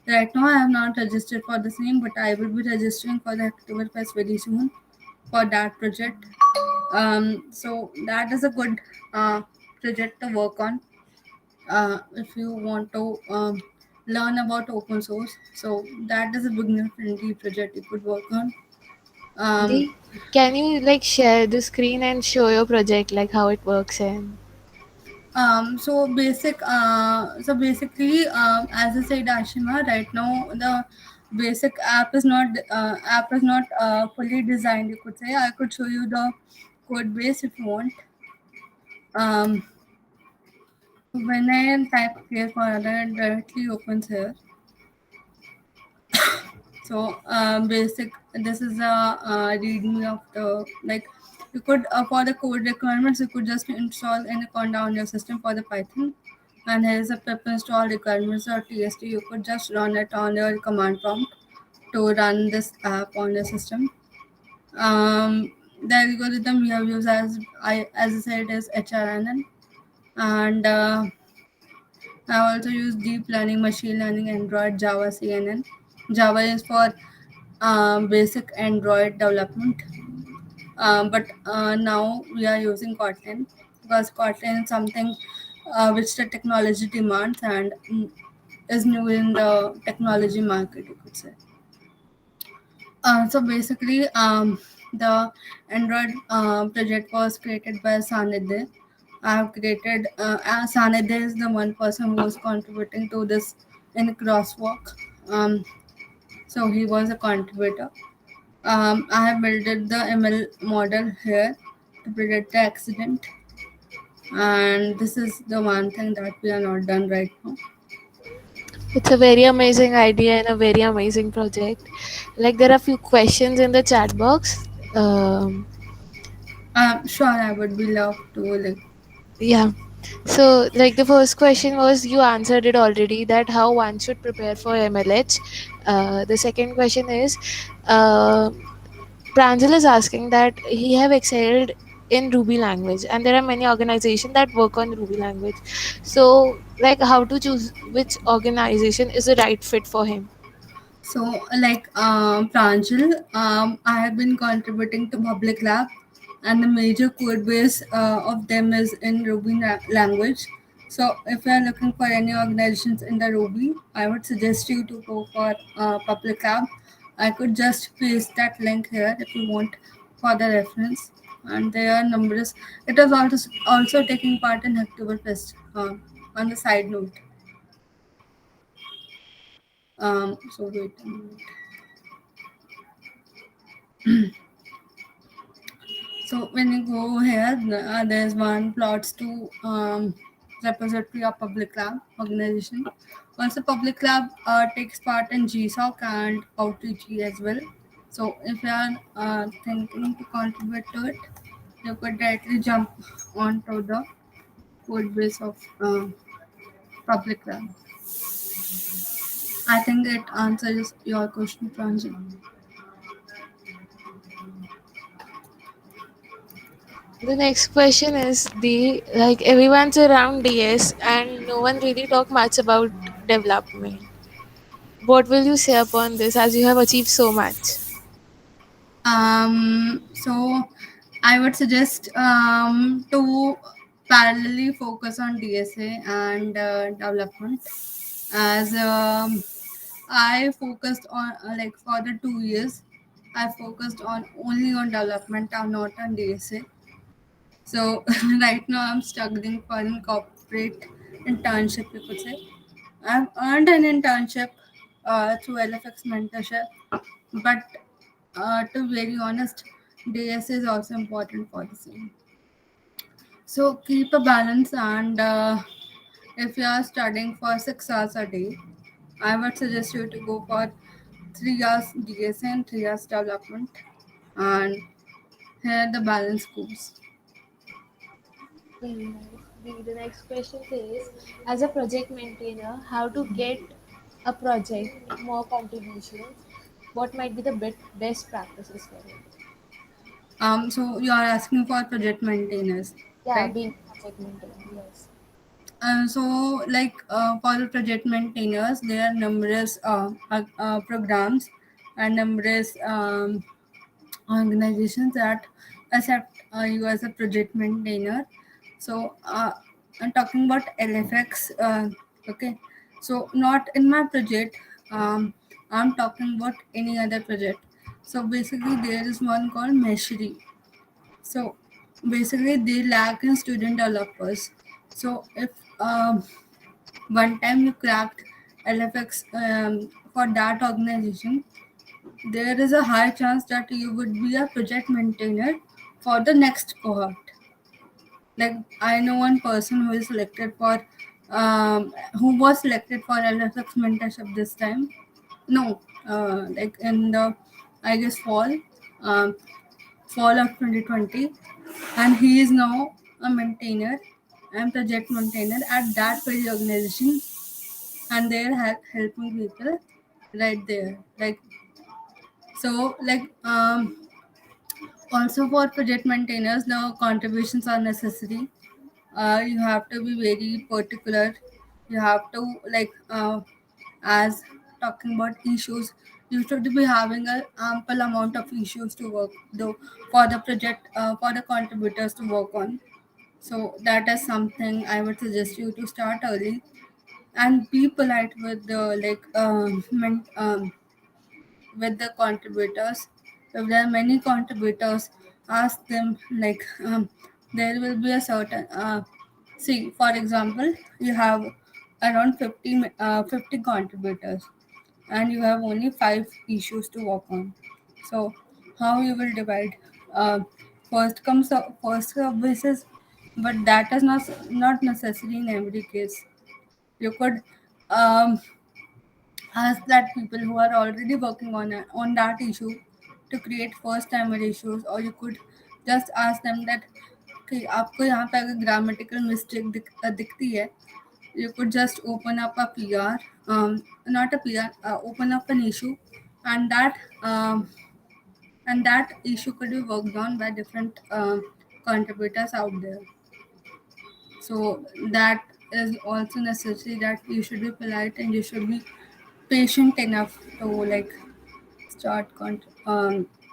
Right now, I have not registered for the same, but I will be registering for the Hacktoberfest very soon for that project. So that is a good project to work on if you want to learn about open source. So that is a beginner friendly project you could work on. Um, Di, can you like share the screen and show your project, like how it works and so basically, as I said, Ashima, right now the basic app is not fully designed. You could say I could show you the code base if you want. Um, when I type here for other, it directly opens here. So basic. This is a readme of the like. You could for the code requirements, you could just install Anaconda on your system for the Python. And here is a pip install requirements or TST. You could just run it on your command prompt to run this app on the system. The algorithm we have used as I said is HRNN, and I also use deep learning, machine learning, Android, Java, CNN. Java is for basic Android development, but now we are using Kotlin because Kotlin is something which the technology demands and is new in the technology market, you could say. So basically, the Android project was created by Sanidhya. I have created Sanidhya is the one person who was contributing to this in Crosswalk. Um, so he was a contributor. I have built the ML model here to predict the accident, and this is the one thing that we are not done right now. it's a very amazing idea and a very amazing project. Like there are few questions in the chat box. Sure, I would be love to like. Yeah. So, like the first question was you answered it already, that how one should prepare for MLH. The second question is, uh, Pranjal is asking that he have excelled in Ruby language, and there are many organizations that work on Ruby language. So, like, how to choose which organization is the right fit for him? So, like Pranjal, I have been contributing to Public Lab, and the major code base of them is in Ruby language. So, if you are looking for any organizations in the Ruby, I would suggest you to go for Public Lab. I could just paste that link here if you want for the reference. And there are numbers. It is also taking part in Hacktoberfest. On the side note, so wait a minute. So when you go here, there's one plots to repository of public lab organization. Also, public lab takes part in GSOC and outreach as well. So if you are thinking to contribute to it, you could directly jump onto the code base of public lab. I think it answers your question, Pranjal. The next question is the like everyone's around DS and no one really talk much about development. What will you say upon this as you have achieved so much? So I would suggest to parallelly focus on DSA and development, as I focused on like for the 2 years, I focused on only on development and not on DSA. So right now I'm struggling for a corporate internship, you could say. I've earned an internship through LFX mentorship, but to be very honest, DSA is also important for the same. So keep a balance, and if you are studying for 6 hours a day, I would suggest you to go for 3 hours DSA and 3 hours development, and here the balance goes. The next question is, as a project maintainer, how to get a project more contributions? What might be the best practices for it? So you are asking for project maintainers, Yeah, right? being a project maintainer, yes. So, like for the project maintainers, there are numerous programs and numerous organizations that accept you as a project maintainer. So, I'm talking about LFX. Okay, so not in my project. I'm talking about any other project. So basically, there is one called Meshery. So basically, they lack in student developers. So if one time you cracked LFX for that organization, there is a high chance that you would be a project maintainer for the next cohort. Like I know one person who is selected for, who was selected for LFX mentorship this time. No, like in the, I guess um, fall of 2020, and he is now a maintainer and project maintainer at that very organization, and they're helping people right there. Like so, like also for project maintainers, the contributions are necessary. You have to be very particular. You have to like as talking about issues, you should be having a ample amount of issues to work though for the project, for the contributors to work on. So that is something I would suggest you to start early and be polite with the with the contributors. If there are many contributors, ask them like there will be a certain see, for example, you have around 50 contributors and you have only 5 issues to work on. So how you will divide? Uh, first come basis, but that is not necessary in every case. You could um, ask that people who are already working on that issue to create first timer issues, or you could Just ask them that कि आपको यहाँ पे अगर grammatical mistake दिखती है, you could just open up a PR, not a PR, open up an issue, and that issue could be worked on by different contributors out there. So that is also necessary that you should be polite and you should be patient enough to like start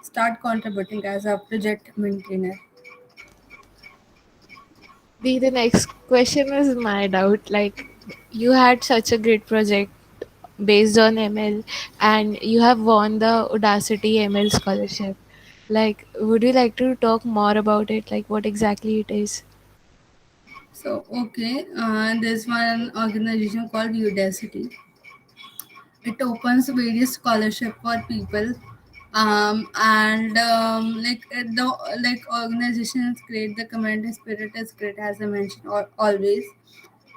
start contributing as a project maintainer. The next question was my doubt. Like, you had such a great project based on ML, and you have won the Audacity ML scholarship. Like, would you like to talk more about it? Like, what exactly it is? So okay, there's one organization called Udacity. It opens various scholarship for people, and the like organization is great. The community spirit is great, as I mentioned always.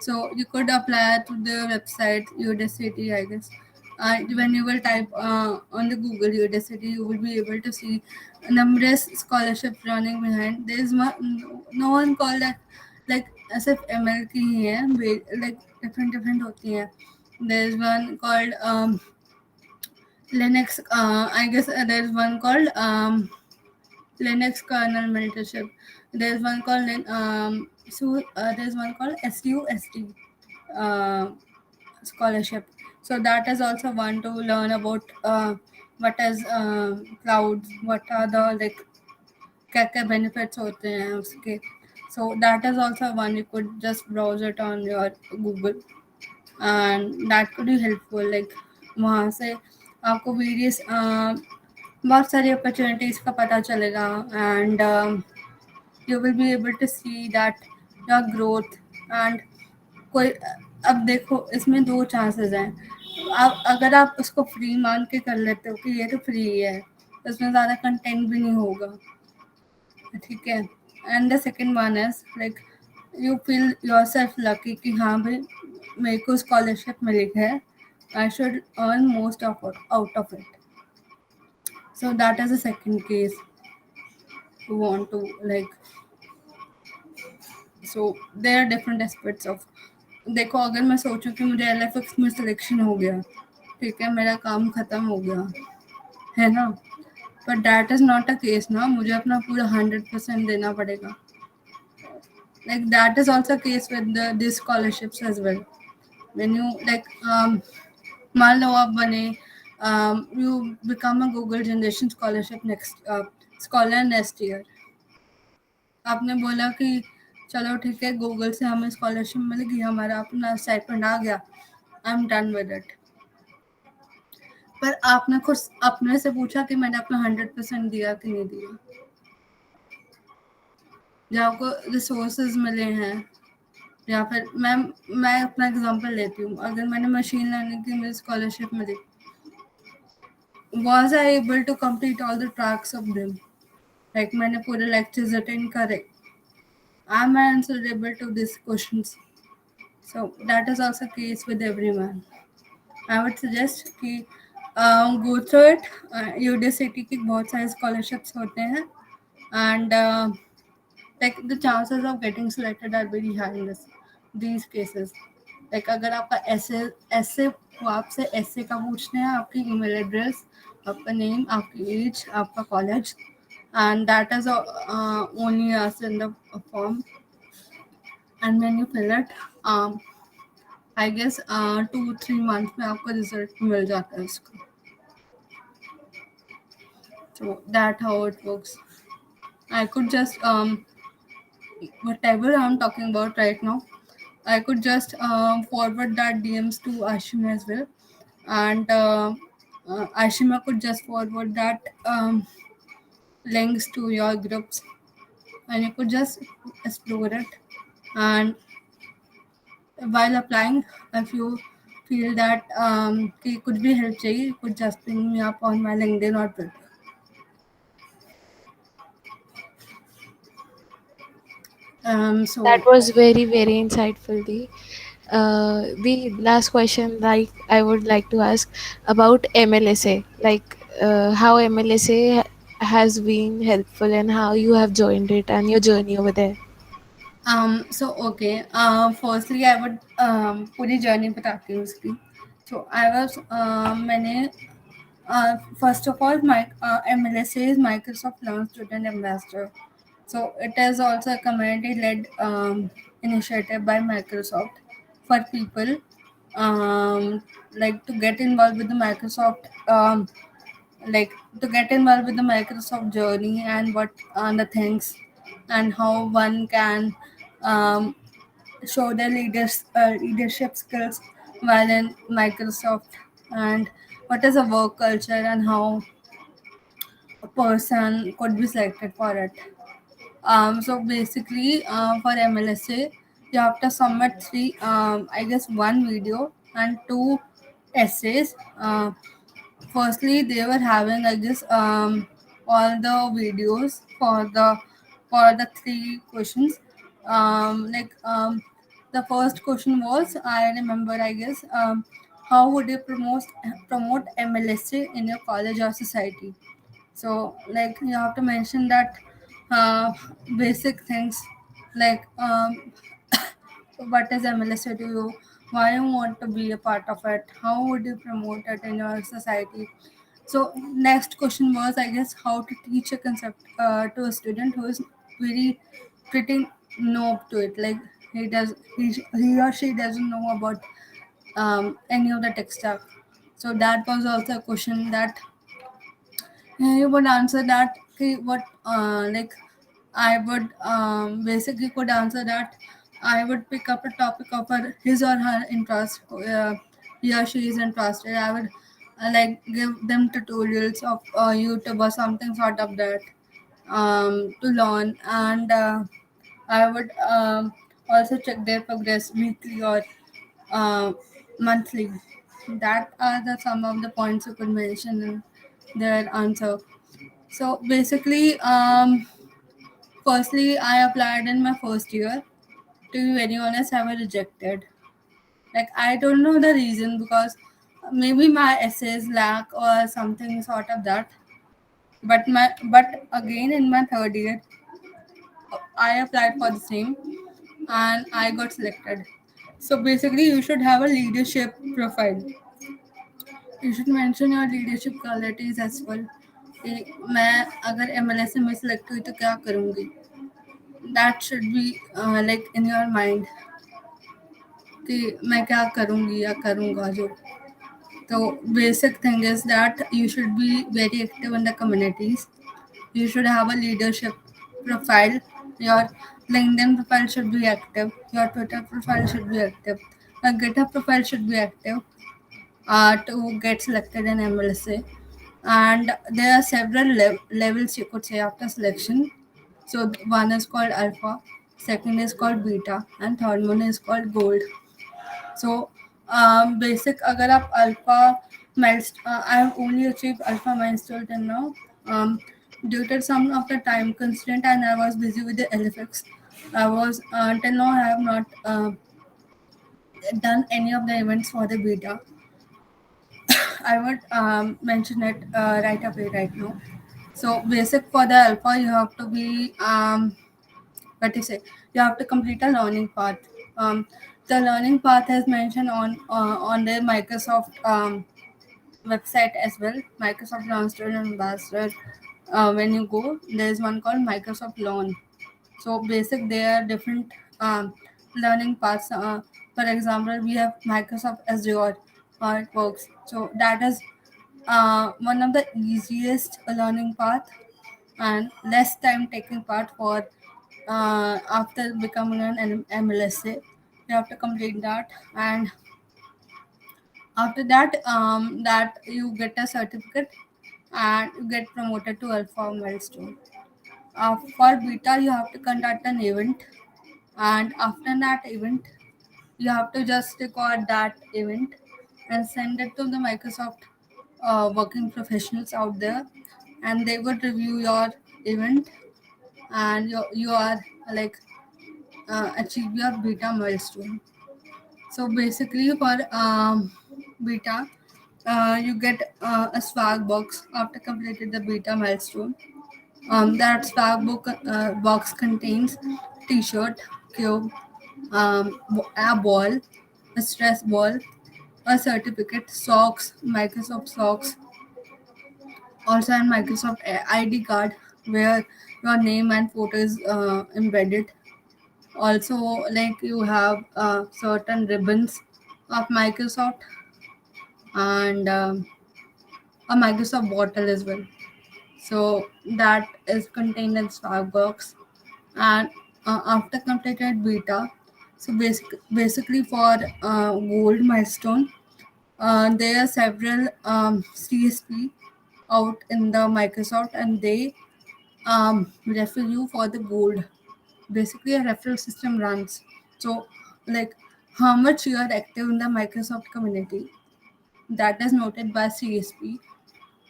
So you could apply to the website Udacity, I guess. When you will type on the Google Udacity, you will be able to see numerous scholarships running behind. There is no one called that like सिर्फ ML की ही है, like different होती हैं. There is one called Linux. I guess there's one called Linux kernel mentorship. There's one called there's one called SUST uh, scholarship. So that is also one to learn about what is clouds, what are the like क्या क्या benefits होते हैं उसके. So that is also one, you could just browse it on your Google, and that could be helpful. Like वहाँ से आपको various बहुत सारी opportunities का पता चलेगा, and you will be able to see that your growth. and कोई अब देखो इसमें दो चांसेस हैं. आप अगर आप उसको फ्री मान के कर लेते हो कि ये तो फ्री है, उसमें ज़्यादा कंटेंट भी नहीं होगा, ठीक है. And the second one is like you feel yourself lucky कि हाँ भाई मेरे को स्कॉलरशिप मिली है, I should earn most of out of it. So that is the second case you want to like. So there are different aspects of. देखो अगर मैं सोचूं कि मुझे LFX में सिलेक्शन हो गया, ठीक है, मेरा काम खत्म हो गया, है ना, but that is not a case ना. मुझे अपना पूरा 100% देना पड़ेगा. Like that is also case with these scholarships as well. When you like मान लो आप बने, you become a Google Generation Scholarship next scholar next year. आपने बोला कि चलो ठीक है, गूगल से हमें स्कॉलरशिप मिलेगी, हमारा अपना स्टाइपेंड आ गया, I am done with it. पर आपने खुद अपने से पूछा कि मैंने अपना 100% दिया कि नहीं दिया. जब आपको रिसोर्सेज मिले हैं, या फिर मैं अपना एग्जांपल लेती हूँ. अगर मैंने मशीन लर्निंग की मुझे स्कॉलरशिप मिली, was I able to complete all the tracks of them? Like मैंने पूरे lectures attend करे. Am I answerable to these questions? So that is also case with everyone. I would suggest कि go through it. Udacity की बहुत सारे scholarships होते हैं, and like the chances of getting selected are very high in these cases. Like अगर आपका ऐसे वो आपसे ऐसे का पूछते हैं, आपकी ईमेल एड्रेस, आपका नेम, आपकी एज, आपका college, and that is only asked in the form. And when you fill it, I guess 2-3 months में आपको रिजल्ट मिल जाता है उसका. So that how it works. I could just whatever I'm talking about right now, I could just forward that DMs to Ashima as well, and Ashima could just forward that links to your groups, and you could just explore it. And while applying, if you feel that कि कुछ भी help चाहिए, you could just ping me up on my LinkedIn or Twitter. That So was very, very insightful. The last question, like I would like to ask about MLSA, like how MLSA has been helpful and how you have joined it and your journey over there. So okay. Firstly, I would पूरी journey बताती हूँ उसकी. So I was मैंने first of all my MLSA is Microsoft Learn Student Ambassador. So it is also a community-led initiative by Microsoft for people like to get involved with the Microsoft like to get involved with the Microsoft journey and what are the things and how one can um, show their leadership skills while in Microsoft and what is a work culture and how a person could be selected for it. So basically, for MLSA, you have to submit three, I guess, one video and two essays. Firstly, they were having, I guess, all the videos for the three questions. The first question was, I remember, I guess, how would you promote MLSA in your college or society? So, like, you have to mention that uh, basic things like what is MLSA to you, why you want to be a part of it, how would you promote it in your society. So, next question was, I guess, how to teach a concept to a student who is very pretty new to it, like he or she doesn't know about any of the tech stuff. So that was also a question that you would answer that. What like I would basically could answer that. I would pick up a topic of his or her interest. He or she is interested. I would like give them tutorials of YouTube or something sort of that to learn, and I would also check their progress weekly or uh, monthly. That are the some of the points you could mention in their answer. So basically, firstly, I applied in my first year. To be very honest, I was rejected. Like I don't know the reason because maybe my essays lack or something sort of that. But again in my third year, I applied for the same and I got selected. So basically, you should have a leadership profile. You should mention your leadership qualities as well. कि मैं अगर MLS में select हुई तो क्या करूँगी. That should be like in your mind कि मैं क्या करूँगी या करूँगा जो. So basic thing is that you should be very active in the communities. You should have a leadership profile. Your LinkedIn profile should be active. Your Twitter profile should be active. Your GitHub profile should be active to get selected in MLSA. And there are several levels you could say after selection. So one is called alpha, second is called beta, and third one is called gold. So basic अगर आप alpha milestone, I have only achieved alpha milestone till now. Due to some of the time constraint and I was busy with the LFX. I was till now I have not done any of the events for the beta. I would mention it right away right now. So basic for the alpha, you have to be what to say. You have to complete a learning path. The learning path is mentioned on the Microsoft website as well. Microsoft Learn Student Ambassador. When you go, there is one called Microsoft Learn. So basic, there are different learning paths. For example, we have Microsoft Azure, how it works. So that is one of the easiest learning path and less time taking part for after becoming an MLSA. You have to complete that, and after that, that you get a certificate and you get promoted to alpha milestone. For beta, you have to conduct an event, and after that event, you have to just record that event and send it to the Microsoft working professionals out there, and they would review your event, and you are like achieve your beta milestone. So basically, for beta, you get a swag box after completed the beta milestone. That box contains t-shirt, cube, a ball, a stress ball, a certificate, socks, Microsoft socks, also an Microsoft ID card where your name and photo is embedded. Also, like you have certain ribbons of Microsoft and a Microsoft bottle as well. So that is contained in Starbucks. And after completed beta, so basically for gold milestone, there are several CSP out in the Microsoft, and they refer you for the gold. Basically, a referral system runs. So, like how much you are active in the Microsoft community, that is noted by CSP.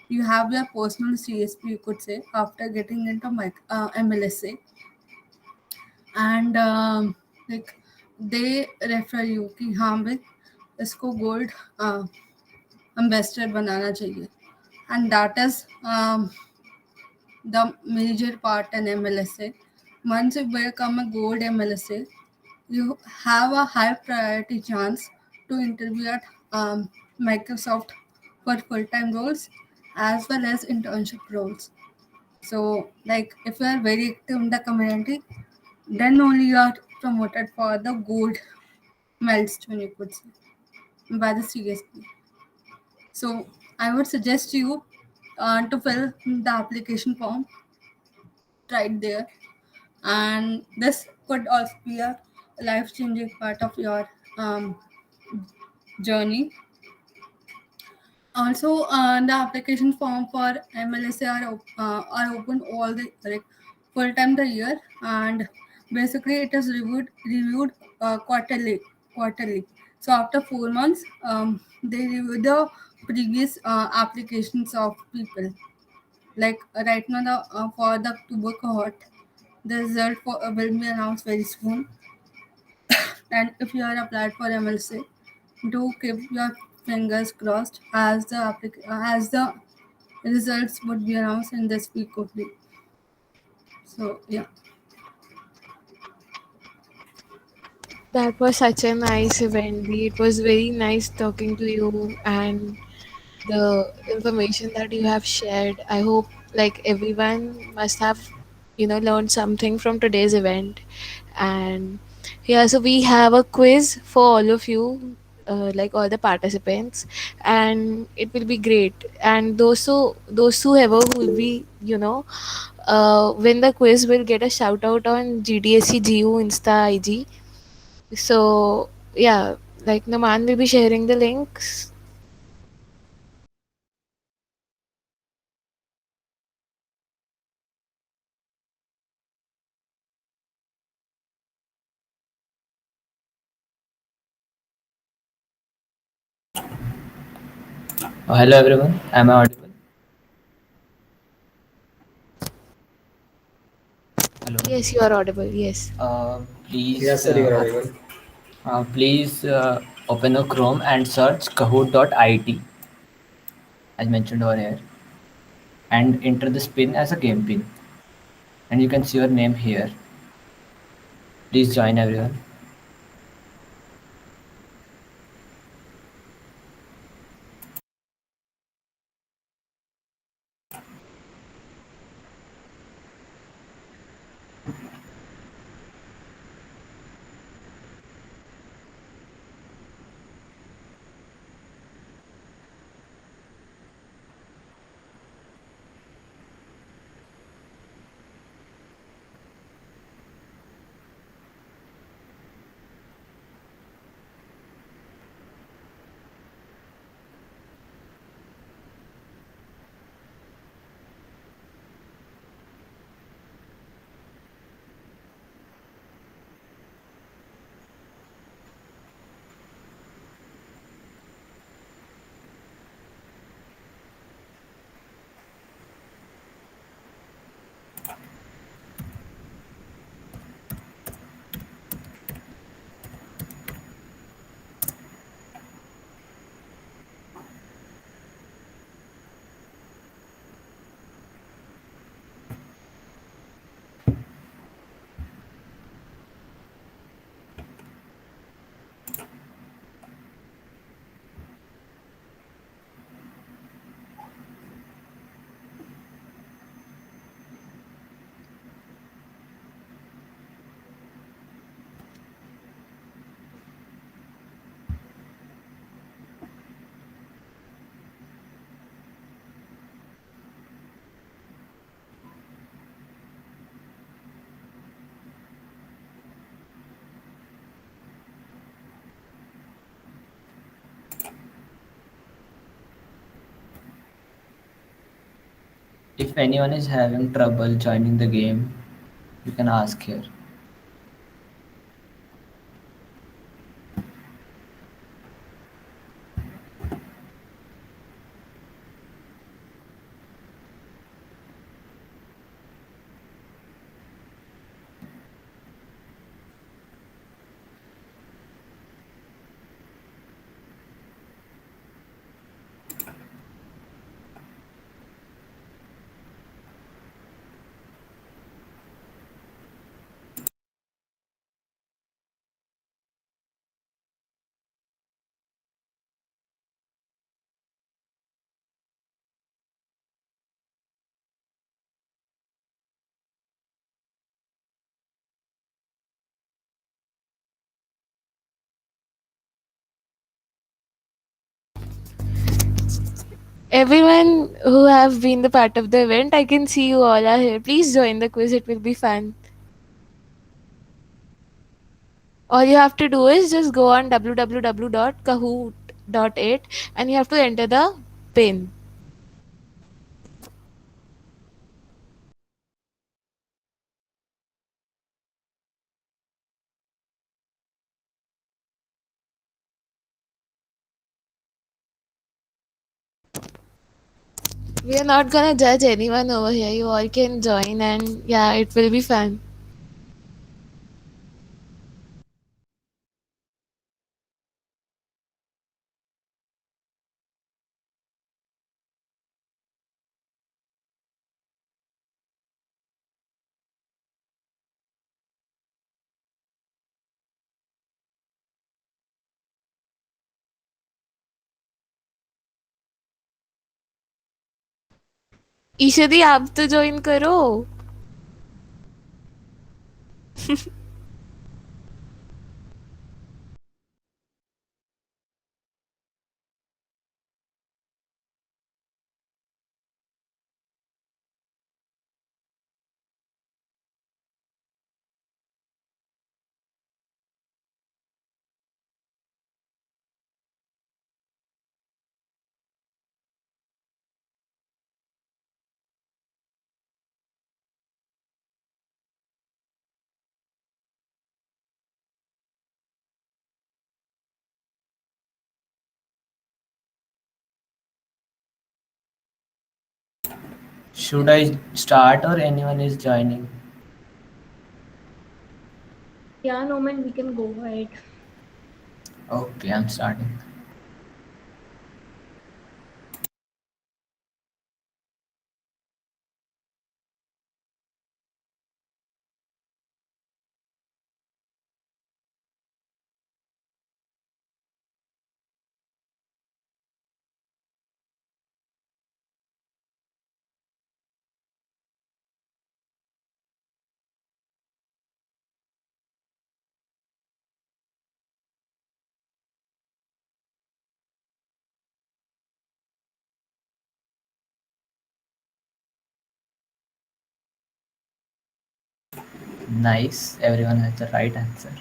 You have your personal CSP, you could say, after getting into MLSA, and like they refer you कि हाँ भाई इसको gold ambassador बनाना चाहिए, and that is the major part in MLSA. Once you become a gold MLSA, you have a high priority chance to interview at Microsoft for full-time roles as well as internship roles. So, like if you are very active in the community, then only you are promoted for the gold milestone, you could say, by the CSP. So, I would suggest you to fill the application form right there, and this could also be a life-changing part of your journey. Also, the application form for MLSA are open all the like full time the year, and basically it is reviewed quarterly. Quarterly. So after 4 months, they review the previous applications of people. Like right now, for the October cohort, the result will be announced very soon. And if you are applied for MLC, do keep your fingers crossed as as the results would be announced in this week only. So yeah, That was such a nice event. It was very nice talking to you and the information that you have shared. I hope like everyone must have, learned something from today's event. And yeah, so we have a quiz for all of you, like all the participants, and it will be great. And those whoever who will be, win the quiz will get a shout out on GDSC GU Insta IG. So yeah, like Naman will be sharing the links. Hello everyone, am I audible? Hello. Yes, you are audible. Yes. Please, Yes, sir, you are audible. please open a Chrome and search kahoot.it as mentioned over here, and enter this pin as a game pin, and you can see your name here. Please join everyone. If anyone is having trouble joining the game, you can ask here. Everyone who have been the part of the event, I can see you all are here. Please join the quiz. It will be fun. All you have to do is just go on www.kahoot.it and you have to enter the pin. We are not gonna judge anyone over here. You all can join and yeah, it will be fun. ईशदी आप तो join करो. Should I start or anyone is joining? Yeah, Norman, we can go ahead. Okay, I'm starting. Nice, everyone has the right answer.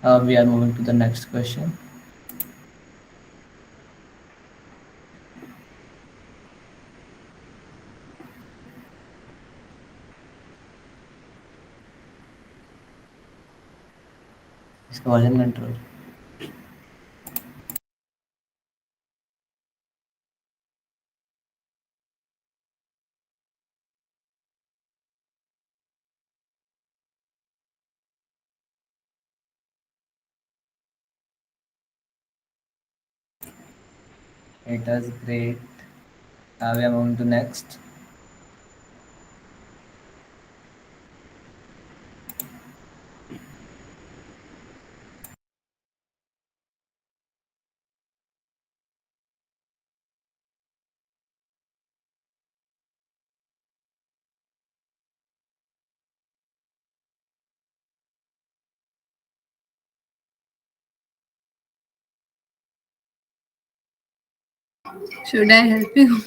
We are moving to the next question. इसका volume control. It was great. We are moving to next. Should I help you?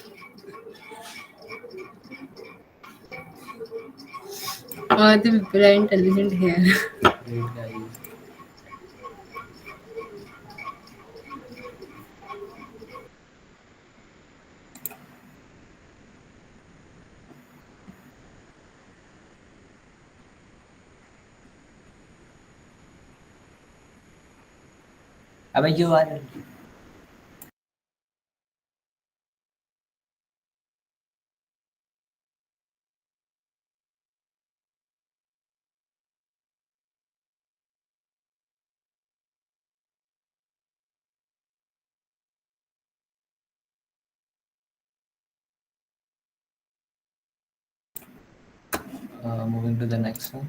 The people are intelligent here. Great guys. अबे you are. Moving to the next one.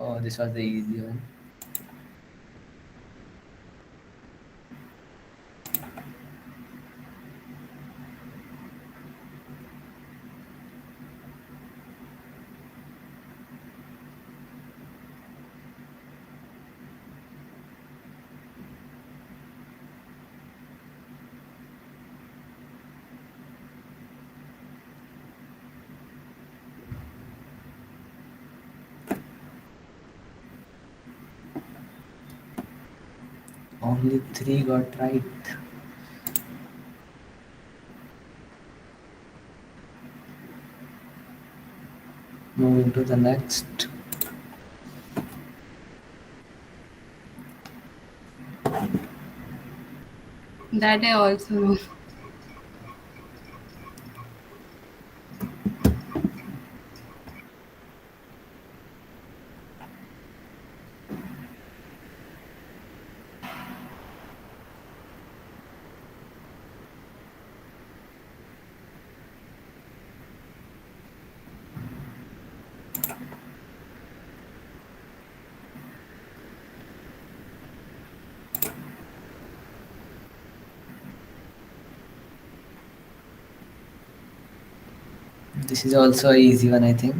Oh, this was the easy one. Only three got right. Moving to the next. That I also know. This is also a easy one, I think.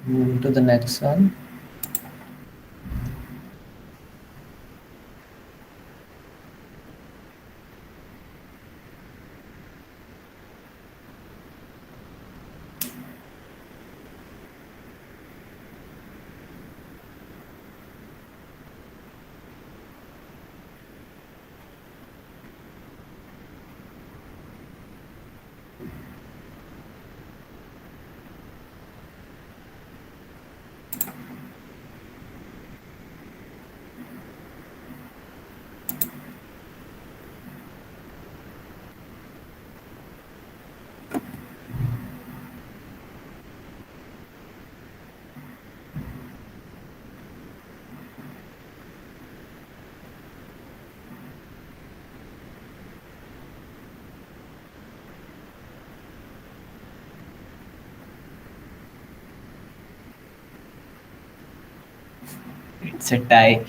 Moving to the next one. It's a tie.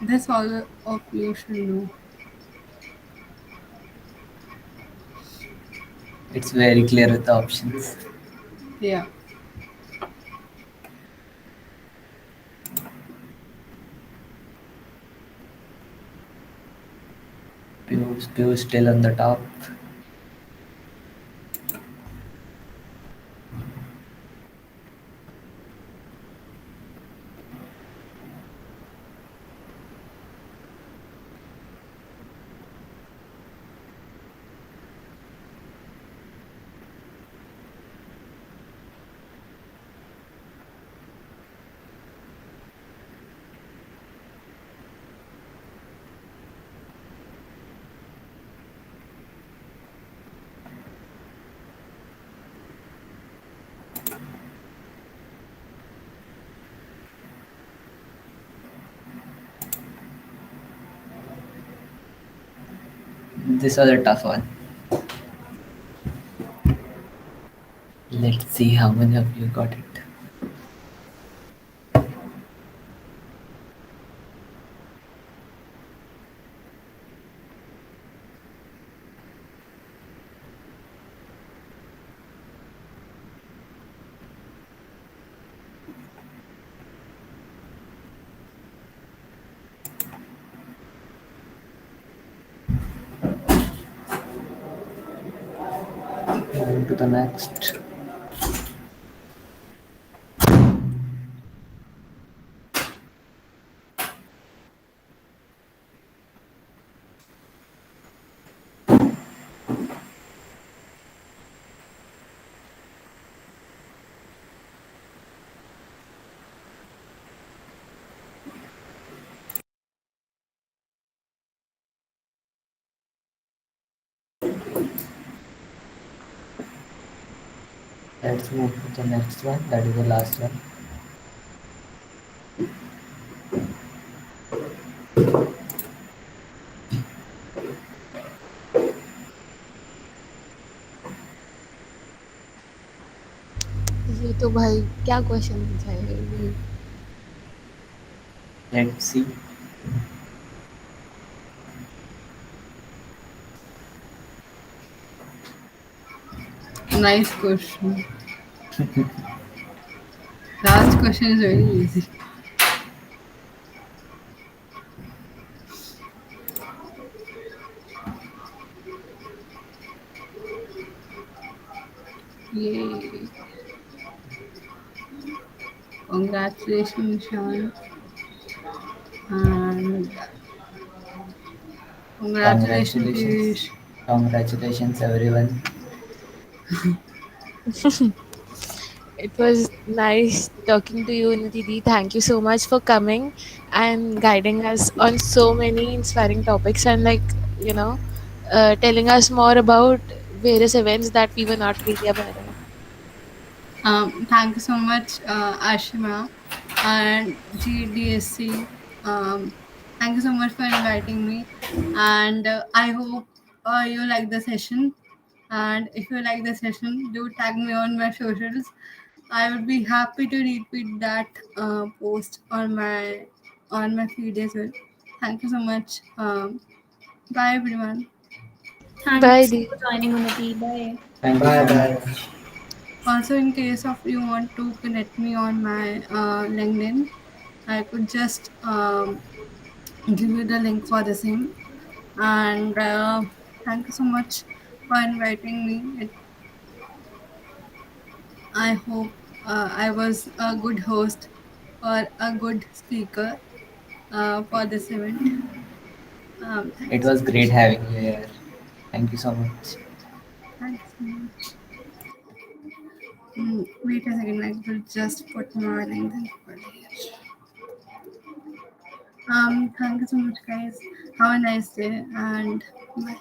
That's all of you should know. It's very clear with the options. Yeah. Piyush still on the top. This was a tough one. Let's see how many of you got it. Moving to the next. Let's move to the next one. That is the last one. ये तो भाई क्या question पूछा है ये? Let's see. Nice question. Last question is very easy. Yay. Congratulations, Sean. And congratulations, Congratulations. Piyush. Congratulations, everyone. It was nice talking to you, Nidhi. Thank you so much for coming and guiding us on so many inspiring topics and, like, telling us more about various events that we were not really aware of. Thank you so much, Ashima and GDSC. Thank you so much for inviting me, and I hope you like the session. And if you like the session, do tag me on my socials. I would be happy to retweet that post on my feed as well. Thank you so much. Bye everyone. Bye, Thanks Dee. for joining, Unnati. Bye. Thank you Bye so bye. much. Also, in case of you want to connect me on my LinkedIn, I could just give you the link for the same. And thank you so much for inviting me. I hope I was a good host or a good speaker for this event. Thank It you so was great much. having you here. Thank you so much. Thank you so much. Wait a second, I will just put my LinkedIn over here. Thank you so much, guys. Have a nice day and bye.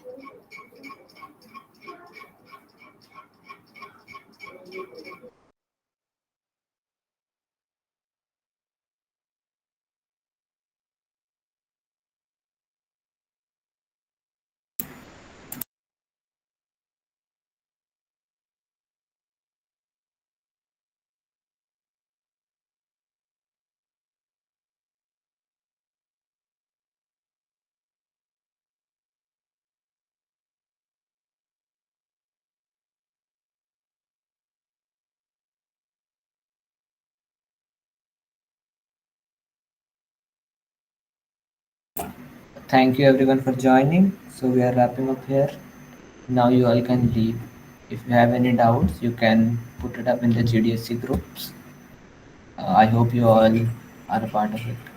Thank you everyone for joining. So we are wrapping up here. Now you all can leave. If you have any doubts, you can put it up in the GDSC groups. I hope you all are a part of it.